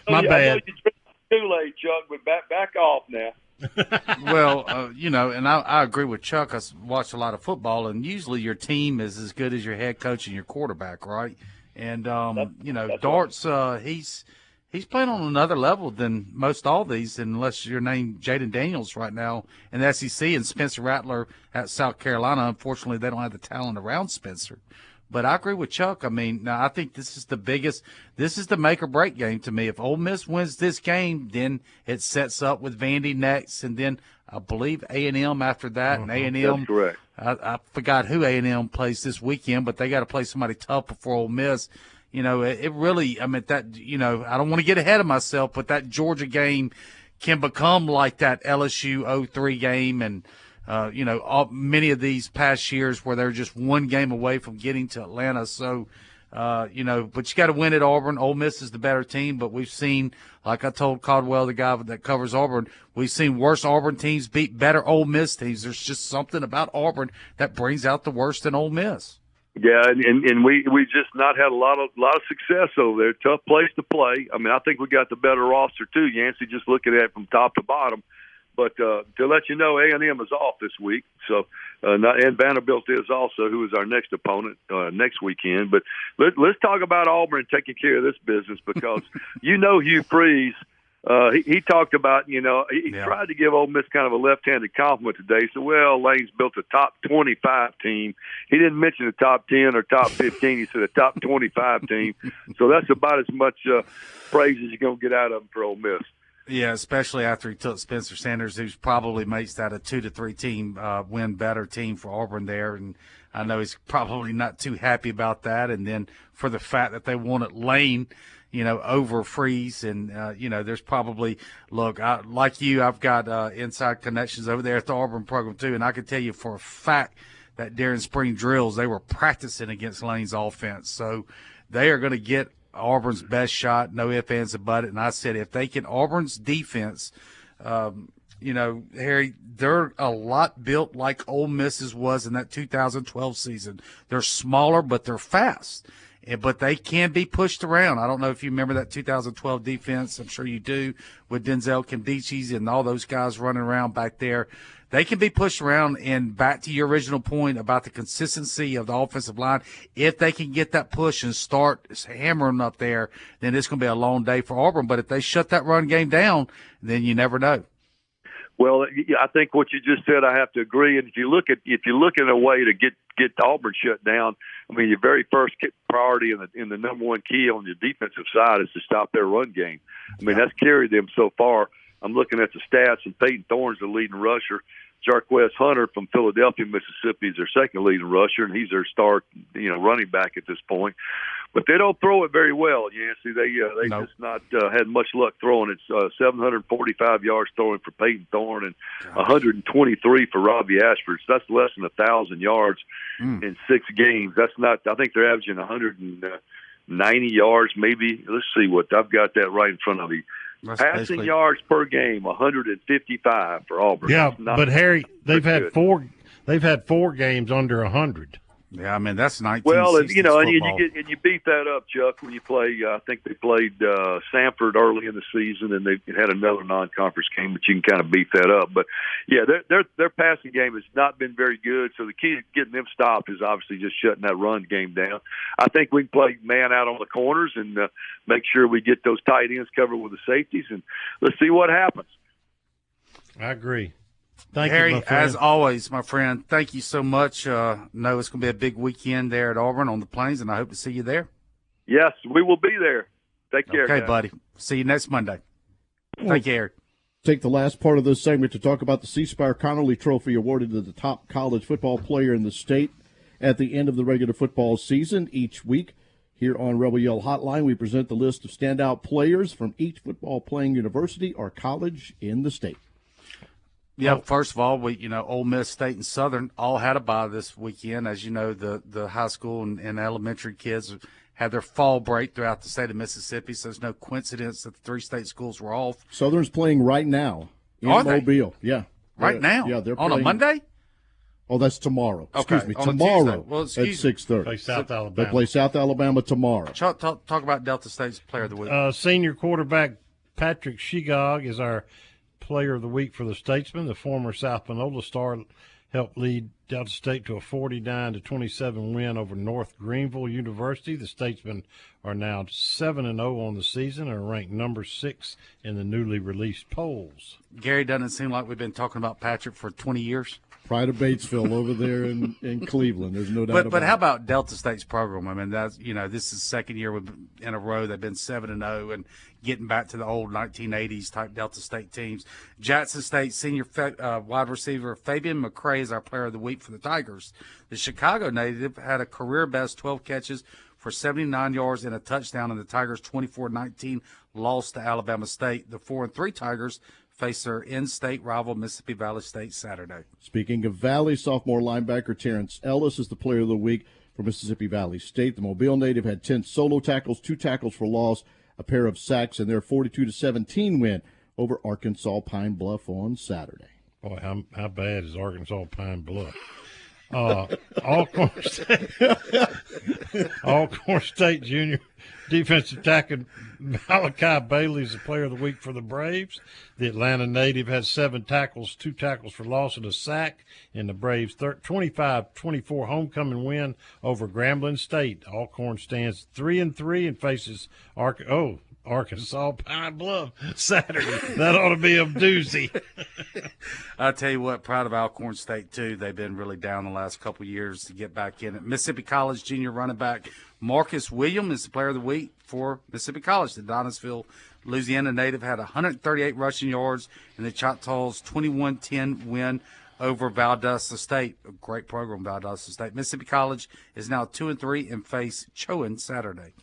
My bad. I know you drink Kool-Aid, Chuck, but back off now. Well, and I agree with Chuck. I watch a lot of football, and usually your team is as good as your head coach and your quarterback, right? And, Dart's, he's playing on another level than most all these, unless you're named Jaden Daniels right now in the SEC, and Spencer Rattler at South Carolina. Unfortunately, they don't have the talent around Spencer. But I agree with Chuck. I mean, now I think this is the make or break game to me. If Ole Miss wins this game, then it sets up with Vandy next, and then I believe A&M after that. And A&M, that's correct. I forgot who A&M plays this weekend, but they got to play somebody tough before Ole Miss. It really, I don't want to get ahead of myself, but that Georgia game can become like that LSU 03 game, and many of these past years where they're just one game away from getting to Atlanta. So, but you got to win at Auburn. Ole Miss is the better team, but we've seen, like I told Caldwell, the guy that covers Auburn, we've seen worse Auburn teams beat better Ole Miss teams. There's just something about Auburn that brings out the worst in Ole Miss. Yeah, and we just not had a lot of success over there. Tough place to play. I mean, I think we got the better roster too, Yancey. Just looking at it from top to bottom. But to let you know, A&M is off this week, so and Vanderbilt is also, who is our next opponent next weekend. But let's talk about Auburn taking care of this business, because Hugh Freeze. He talked about, he tried to give Ole Miss kind of a left-handed compliment today. He said, well, Lane's built a top 25 team. He didn't mention the top 10 or top 15. He said a top 25 team. So that's about as much praise as you're going to get out of him for Ole Miss. Yeah, especially after he took Spencer Sanders, who's probably makes that a 2 to 3 team win better team for Auburn there. And I know he's probably not too happy about that. And then for the fact that they wanted Lane, over Freeze. And, there's probably, look, I've got inside connections over there at the Auburn program too. And I can tell you for a fact that during spring drills, they were practicing against Lane's offense. So they are going to get Auburn's best shot, no ifs, ands about it. And I said, if they can, Auburn's defense, Harry, they're a lot built like Ole Miss's was in that 2012 season. They're smaller, but they're fast. But they can be pushed around. I don't know if you remember that 2012 defense. I'm sure you do, with Denzel Kimdichis and all those guys running around back there. They can be pushed around. And back to your original point about the consistency of the offensive line, if they can get that push and start hammering up there, then it's going to be a long day for Auburn. But if they shut that run game down, then you never know. Well, I think what you just said, I have to agree. And if you look at a way to get Auburn shut down, I mean, your very first priority in the number one key on your defensive side is to stop their run game. I mean, that's carried them so far. I'm looking at the stats, and Peyton Thorne's the leading rusher. Jarquez Hunter from Philadelphia, Mississippi, is their second leading rusher, and he's their star, running back at this point. But they don't throw it very well, Yancey. They just not had much luck throwing. It's 745 yards throwing for Peyton Thorne and 123 for Robbie Ashford. So that's less than 1,000 yards in 6 games. That's not. I think they're averaging 190 yards, maybe. Let's see what I've got that right in front of me. Passing yards per game, 155 for Auburn. Yeah, but Harry, they've had 4 games under 100. Yeah, I mean that's 1960s Well, and football. you beat that up, Chuck, when you play. I think they played Samford early in the season, and they had another non-conference game, but you can kind of beat that up. But yeah, their passing game has not been very good. So the key to getting them stopped is obviously just shutting that run game down. I think we can play man out on the corners and make sure we get those tight ends covered with the safeties, and let's see what happens. I agree. Thank Harry, you, my friend. as always, my friend, thank you so much. Know it's going to be a big weekend there at Auburn on the Plains, and I hope to see you there. Yes, we will be there. Take care, okay, guys. buddy. See you next Monday. Thank you, Harry. Take the last part of this segment to talk about the C. Spire Connolly Trophy awarded to the top college football player in the state at the end of the regular football season. Each week here on Rebel Yell Hotline, we present the list of standout players from each football playing university or college in the state. Yeah, first of all, Ole Miss, State, and Southern all had a bye this weekend. As you know, the high school and elementary kids had their fall break throughout the state of Mississippi, so there's no coincidence that the 3 state schools were off. Southern's playing right now in Mobile. Yeah. Right now? Yeah, they're on playing. A Monday? Oh, that's tomorrow. Okay. Excuse me. On Tomorrow well, at 6:30. Play South Alabama. They play South Alabama tomorrow. Talk about Delta State's Player of the Week. Senior quarterback Patrick Shegog is our Player of the Week for the Statesman. The former South Panola star helped lead Delta State to a 49-27 win over North Greenville University. The Statesmen are now 7-0 on the season and are ranked number 6 in the newly released polls. Gary, doesn't it seem like we've been talking about Patrick for 20 years? Pride of Batesville over there in Cleveland. There's no doubt about it. But how about Delta State's program? I mean, that's this is the second year in a row they've been 7-0 and getting back to the old 1980s type Delta State teams. Jackson State senior wide receiver Fabian McCray is our Player of the Week for the Tigers. The Chicago native had a career best 12 catches for 79 yards and a touchdown in the Tigers' 24-19 loss to Alabama State. The 4-3 Tigers face their in-state rival Mississippi Valley State Saturday. Speaking of Valley, sophomore linebacker Terrence Ellis is the Player of the Week for Mississippi Valley State. The Mobile native had 10 solo tackles, 2 tackles for loss, a pair of sacks, and their 42-17 win over Arkansas Pine Bluff on Saturday. Boy, how bad is Arkansas Pine Bluff? Alcorn State Junior defensive tackle Malachi Bailey is the Player of the Week for the Braves. The Atlanta native had 7 tackles, 2 tackles for loss, and a sack in the Braves' 25-24 homecoming win over Grambling State. Alcorn stands 3-3 and faces Arkansas Pine Bluff Saturday. That ought to be a doozy. I tell you what, proud of Alcorn State too. They've been really down the last couple of years to get back in it. Mississippi College junior running back Marcus Williams is the Player of the Week for Mississippi College. The Donisville, Louisiana native had 138 rushing yards in the Choctaws' 21-10 win over Valdosta State. A great program, Valdosta State. Mississippi College is now 2-3 and face Chowan Saturday.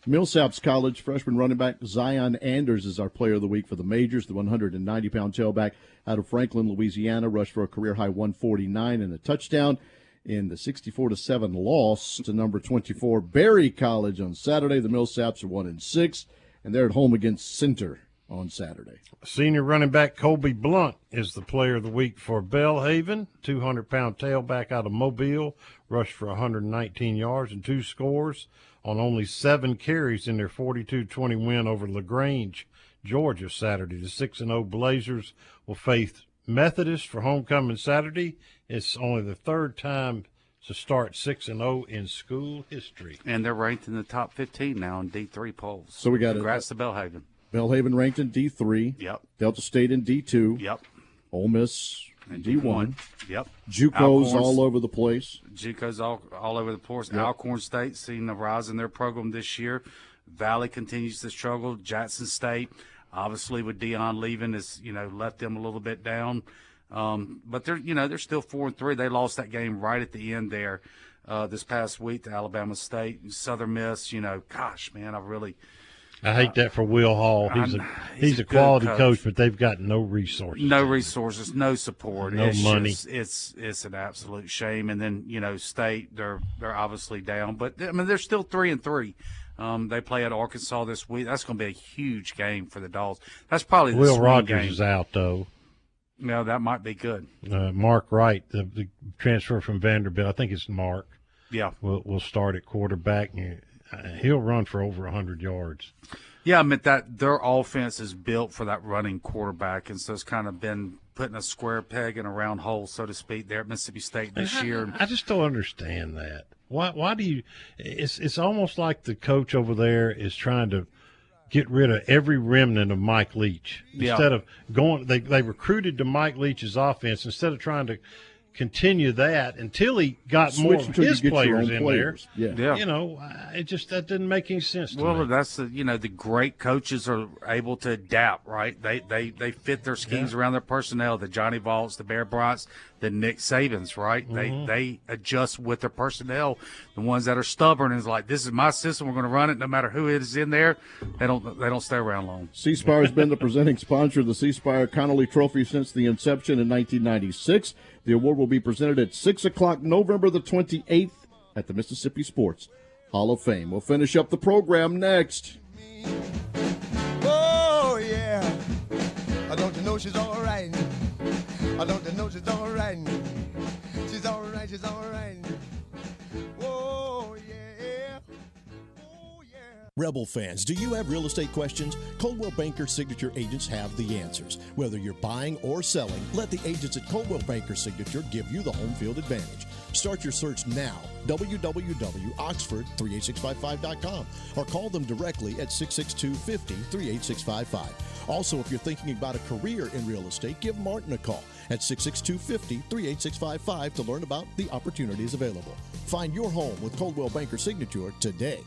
Millsaps College freshman running back Zion Anders is our Player of the Week for the Majors. The 190-pound tailback out of Franklin, Louisiana, rushed for a career-high 149 and a touchdown in the 64-7 loss to number 24 Berry College on Saturday. The Millsaps are 1-6, and they're at home against Center on Saturday. Senior running back Colby Blunt is the Player of the Week for Belhaven. 200-pound tailback out of Mobile, rushed for 119 yards and 2 scores on only 7 carries in their 42-20 win over LaGrange, Georgia, Saturday. The 6-0 Blazers will face Methodist for homecoming Saturday. It's only the 3rd time to start 6-0 in school history. And they're ranked in the top 15 now in D3 polls. So we got Congrats to Belhaven. Belhaven ranked in D3. Yep. Delta State in D2. Yep. Ole Miss in D1. Yep. JUCO's all over the place. JUCO's all over the place. Yep. Alcorn State seeing the rise in their program this year. Valley continues to struggle. Jackson State, obviously with Dion leaving, has left them a little bit down. But they're still 4-3. They lost that game right at the end there this past week to Alabama State. Southern Miss, gosh, man, I hate that for Will Hall. He's a quality coach, but they've got no resources. No resources, no support. No money. It's an absolute shame. And then State, they're obviously down, but they're still 3-3. They play at Arkansas this week. That's going to be a huge game for the Dogs. That's probably the Will Rogers game. is out though. No, that might be good. Mark Wright, the transfer from Vanderbilt. I think it's Mark. Yeah, will start at quarterback. He'll run for over 100 yards. Yeah, I mean that their offense is built for that running quarterback, and so it's kind of been putting a square peg in a round hole, so to speak, there at Mississippi State this year. I just don't understand that. Why do you? It's almost like the coach over there is trying to get rid of every remnant of Mike Leach instead of going. They recruited to Mike Leach's offense instead of trying to continue that until he got more of his players in there. Yeah. It just that didn't make any sense to me. Well, that's the great coaches are able to adapt, right? They fit their schemes around their personnel. The Johnny Vaults, the Bear Bryants, than Nick Saban's, right? They adjust with their personnel. The ones that are stubborn is like, this is my system, we're going to run it no matter who is in there. They don't stay around long. C Spire has been the presenting sponsor of the C Spire Connolly Trophy since the inception in 1996. The award will be presented at 6 o'clock November the 28th at the Mississippi Sports Hall of Fame. We'll finish up the program next. Oh, yeah. Don't you know she's all right? Don't you know she's all right? She's all right, she's all right. Oh, yeah. Oh, yeah. Rebel fans, do you have real estate questions? Coldwell Banker Signature agents have the answers. Whether you're buying or selling, let the agents at Coldwell Banker Signature give you the home field advantage. Start your search now, www.oxford38655.com, or call them directly at 662-50-38655. Also, if you're thinking about a career in real estate, give Martin a call at 662-50-38655 to learn about the opportunities available. Find your home with Coldwell Banker Signature today.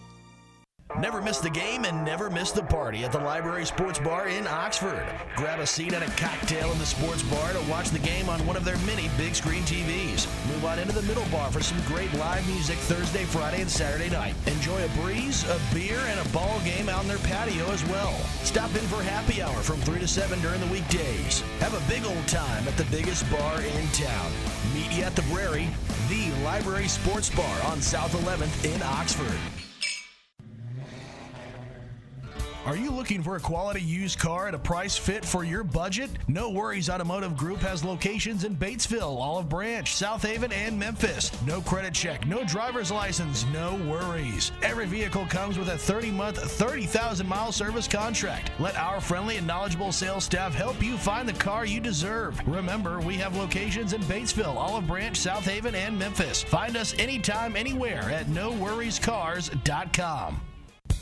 Never miss the game and never miss the party at the Library Sports Bar in Oxford. Grab a seat and a cocktail in the sports bar to watch the game on one of their many big screen TVs. Move on into the middle bar for some great live music Thursday, Friday, and Saturday night. Enjoy a breeze, a beer, and a ball game out in their patio as well. Stop in for happy hour from 3 to 7 during the weekdays. Have a big old time at the biggest bar in town. Meet you at the Brary, the Library Sports Bar on South 11th in Oxford. Are you looking for a quality used car at a price fit for your budget? No Worries Automotive Group has locations in Batesville, Olive Branch, South Haven, and Memphis. No credit check, no driver's license, no worries. Every vehicle comes with a 30-month, 30,000-mile service contract. Let our friendly and knowledgeable sales staff help you find the car you deserve. Remember, we have locations in Batesville, Olive Branch, South Haven, and Memphis. Find us anytime, anywhere at NoWorriesCars.com.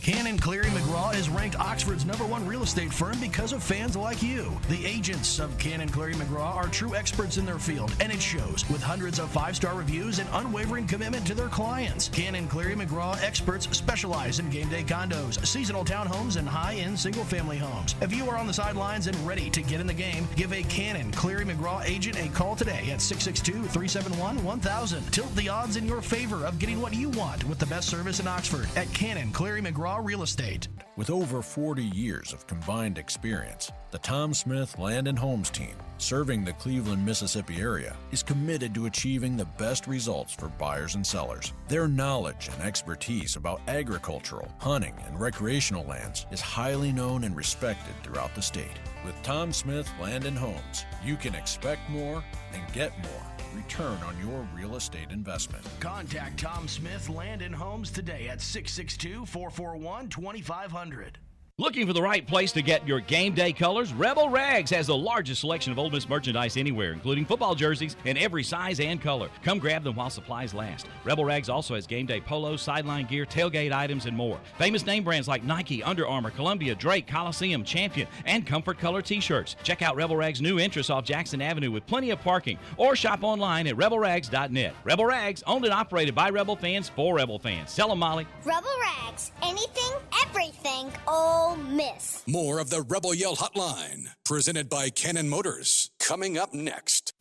Cannon Cleary McGraw is ranked Oxford's #1 real estate firm because of fans like you. The agents of Cannon Cleary McGraw are true experts in their field, and it shows with hundreds of 5-star reviews and unwavering commitment to their clients. Cannon Cleary McGraw experts specialize in game day condos, seasonal townhomes, and high-end single-family homes. If you are on the sidelines and ready to get in the game, give a Cannon Cleary McGraw agent a call today at 662-371-1000. Tilt the odds in your favor of getting what you want with the best service in Oxford at Cannon Cleary McGraw Real Estate. With over 40 years of combined experience, the Tom Smith Land and Homes team, serving the Cleveland, Mississippi area, is committed to achieving the best results for buyers and sellers. Their knowledge and expertise about agricultural, hunting, and recreational lands is highly known and respected throughout the state. With Tom Smith Land and Homes, you can expect more and get more return on your real estate investment. Contact Tom Smith Land and Homes today at 662-441-2500. Looking for the right place to get your game day colors? Rebel Rags has the largest selection of Ole Miss merchandise anywhere, including football jerseys in every size and color. Come grab them while supplies last. Rebel Rags also has game day polos, sideline gear, tailgate items, and more. Famous name brands like Nike, Under Armour, Columbia, Drake, Coliseum, Champion, and Comfort Color t-shirts. Check out Rebel Rags' new entrance off Jackson Avenue with plenty of parking, or shop online at rebelrags.net. Rebel Rags, owned and operated by Rebel fans for Rebel fans. Sell them, Molly. Rebel Rags, anything, everything, Ole Miss. More of the Rebel Yell Hotline, presented by Cannon Motors, coming up next.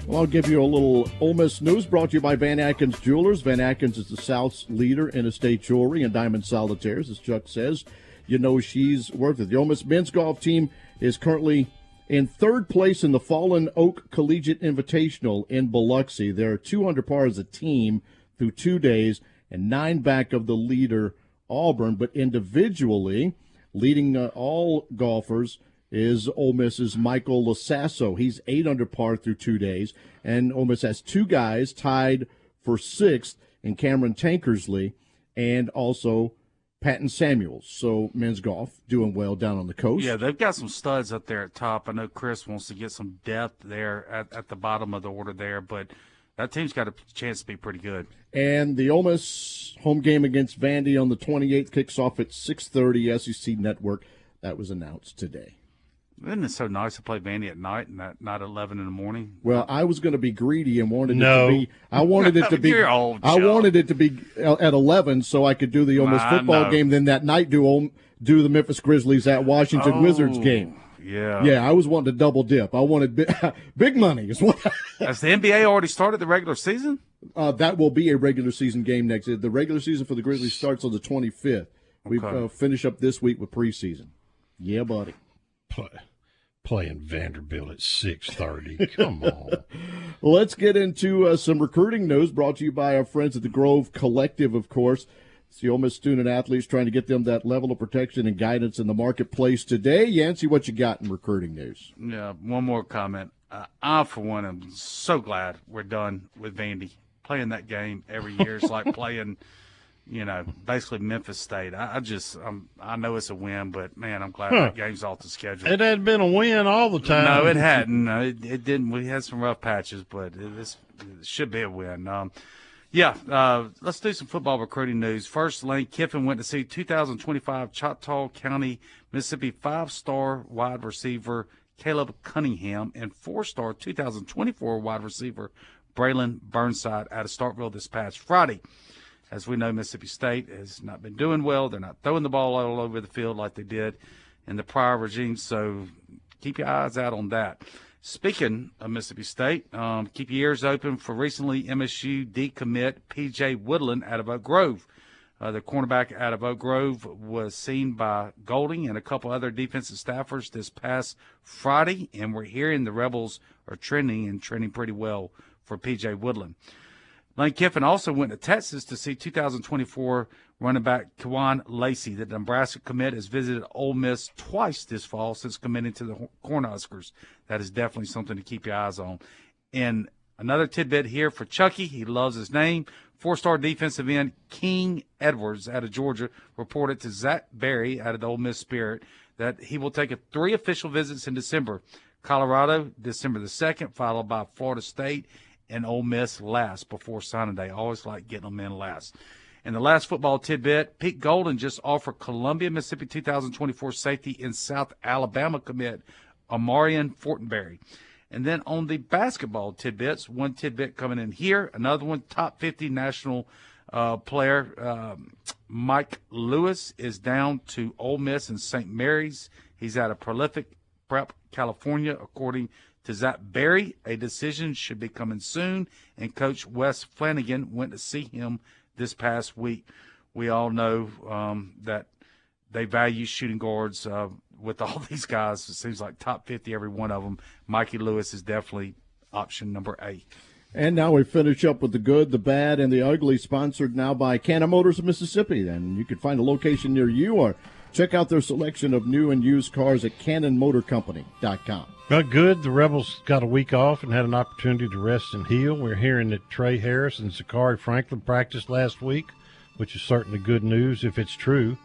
Well, I'll give you a little Ole Miss news brought to you by Van Atkins Jewelers. Van Atkins is the South's leader in estate jewelry and diamond solitaires. As Chuck says, you know she's worth it. The Ole Miss men's golf team is currently in third place in the Fallen Oak Collegiate Invitational in Biloxi. They're 2 under par as a team through 2 days and 9 back of the leader, Auburn. But individually, leading all golfers is Ole Miss's Michael Lasasso. He's 8 under par through 2 days. And Ole Miss has 2 guys tied for 6th in Cameron Tankersley and also Patton Samuels. So men's golf doing well down on the coast. Yeah, they've got some studs up there at top. I know Chris wants to get some depth there at the bottom of the order there, but that team's got a chance to be pretty good. And the Ole Miss home game against Vandy on the 28th kicks off at 6:30 SEC Network. That was announced today. Isn't it so nice to play Vandy at night and not at 11 in the morning? Well, I was going to be greedy and wanted it to be. I wanted it to be. You're old, I wanted it to be at 11 so I could do the Ole Miss football game. Then that night do the Memphis Grizzlies at Washington Wizards game. yeah. Yeah, I was wanting to double dip. I wanted big money. Is what. Has the NBA already started the regular season? That will be a regular season game next. The regular season for the Grizzlies starts on the 25th. We finish up this week with preseason. Yeah, buddy. Playing Vanderbilt at 6:30. Come on. Let's get into some recruiting news brought to you by our friends at the Grove Collective, of course. It's the Ole Miss student athletes trying to get them that level of protection and guidance in the marketplace today. Yancey, what you got in recruiting news? Yeah, one more comment. I, for one, am so glad we're done with Vandy. Playing that game every year is like playing, basically Memphis State. I know it's a win, but, man, I'm glad that game's off the schedule. It hadn't been a win all the time. No, it hadn't. It didn't. We had some rough patches, but it should be a win. Let's do some football recruiting news. First, Lane Kiffin went to see 2025 Choctaw County, Mississippi 5-star wide receiver Caleb Cunningham and 4-star 2024 wide receiver Braylon Burnside out of Starkville this past Friday. As we know, Mississippi State has not been doing well. They're not throwing the ball all over the field like they did in the prior regime, so keep your eyes out on that. Speaking of Mississippi State, keep your ears open for recently MSU decommit P.J. Woodland out of Oak Grove. The cornerback out of Oak Grove was seen by Golding and a couple other defensive staffers this past Friday, and we're hearing the Rebels are trending pretty well for P.J. Woodland. Lane Kiffin also went to Texas to see 2024 running back Kwan Lacey. The Nebraska commit has visited Ole Miss twice this fall since committing to the Cornhuskers. That is definitely something to keep your eyes on. And another tidbit here for Chucky. He loves his name. 4-star defensive end King Edwards out of Georgia reported to Zach Berry out of the Ole Miss Spirit that he will take 3 official visits in December. Colorado, December the 2nd, followed by Florida State and Ole Miss last before signing day. Always like getting them in last. And the last football tidbit, Pete Golden just offered Columbia, Mississippi 2024 safety in South Alabama commit Amarian Fortenberry. And then on the basketball tidbits, one tidbit coming in here, another one, top 50 national player Mike Lewis is down to Ole Miss and St. Mary's. He's out of Prolific Prep, California, according to Zach Berry. A decision should be coming soon, and Coach Wes Flanagan went to see him this past week. We all know that they value shooting guards with all these guys. It seems like top 50, every one of them. Mikey Lewis is definitely option number 8. And now we finish up with the good, the bad, and the ugly, sponsored now by Cannon Motors of Mississippi. And you can find a location near you or check out their selection of new and used cars at CannonMotorCompany.com. Well, good. The Rebels got a week off and had an opportunity to rest and heal. We're hearing that Trey Harris and Zachary Franklin practiced last week, which is certainly good news if it's true.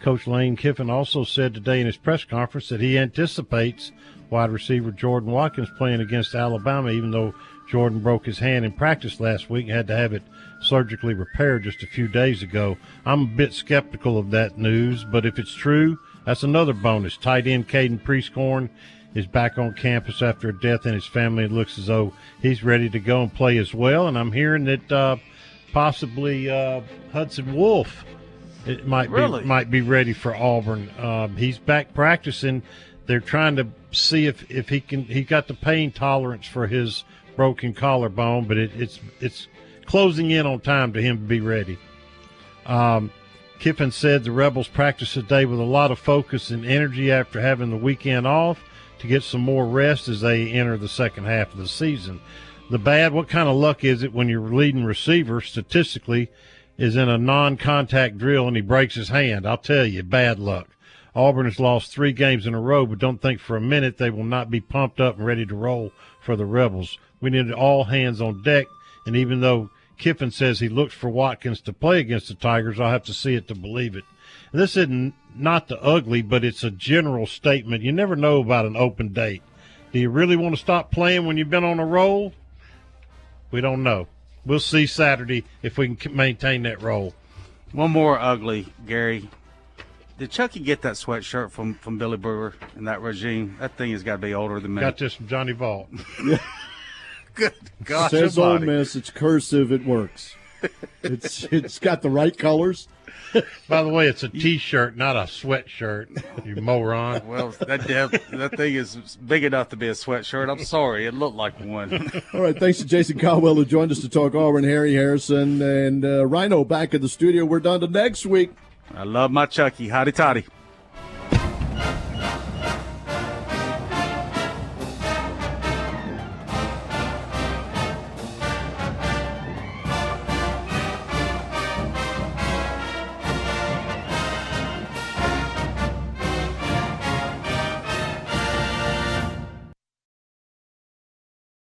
Coach Lane Kiffin also said today in his press conference that he anticipates wide receiver Jordan Watkins playing against Alabama, even though Jordan broke his hand in practice last week and had to have it surgically repaired just a few days ago. I'm a bit skeptical of that news, but if it's true, that's another bonus. Tight end Caden Prieskorn is back on campus after a death in his family. It looks as though he's ready to go and play as well, and I'm hearing that possibly Hudson Wolf might be ready for Auburn. He's back practicing. They're trying to see if he can. He got the pain tolerance for his broken collarbone, but it's closing in on time to him to be ready. Kiffin said the Rebels practiced today with a lot of focus and energy after having the weekend off to get some more rest as they enter the second half of the season. The bad, what kind of luck is it when your leading receiver statistically is in a non-contact drill and he breaks his hand? I'll tell you, bad luck. Auburn has lost 3 games in a row, but don't think for a minute they will not be pumped up and ready to roll for the Rebels. We needed all hands on deck, and even though Kiffin says he looks for Watkins to play against the Tigers, I'll have to see it to believe it. And this isn't not the ugly, but it's a general statement. You never know about an open date. Do you really want to stop playing when you've been on a roll? We don't know. We'll see Saturday if we can maintain that roll. One more ugly, Gary. Did Chucky get that sweatshirt from Billy Brewer in that regime? That thing has got to be older than me. Got this from Johnny Vault. Good gosh. Says Ole Miss, it's cursive, it works. It's got the right colors. By the way, it's a T-shirt, not a sweatshirt, you moron. Well, that thing is big enough to be a sweatshirt. I'm sorry. It looked like one. All right, thanks to Jason Caldwell who joined us to talk Auburn, Harry Harrison, and Rhino back in the studio. We're done to next week. I love my Chucky. Hotty toddy.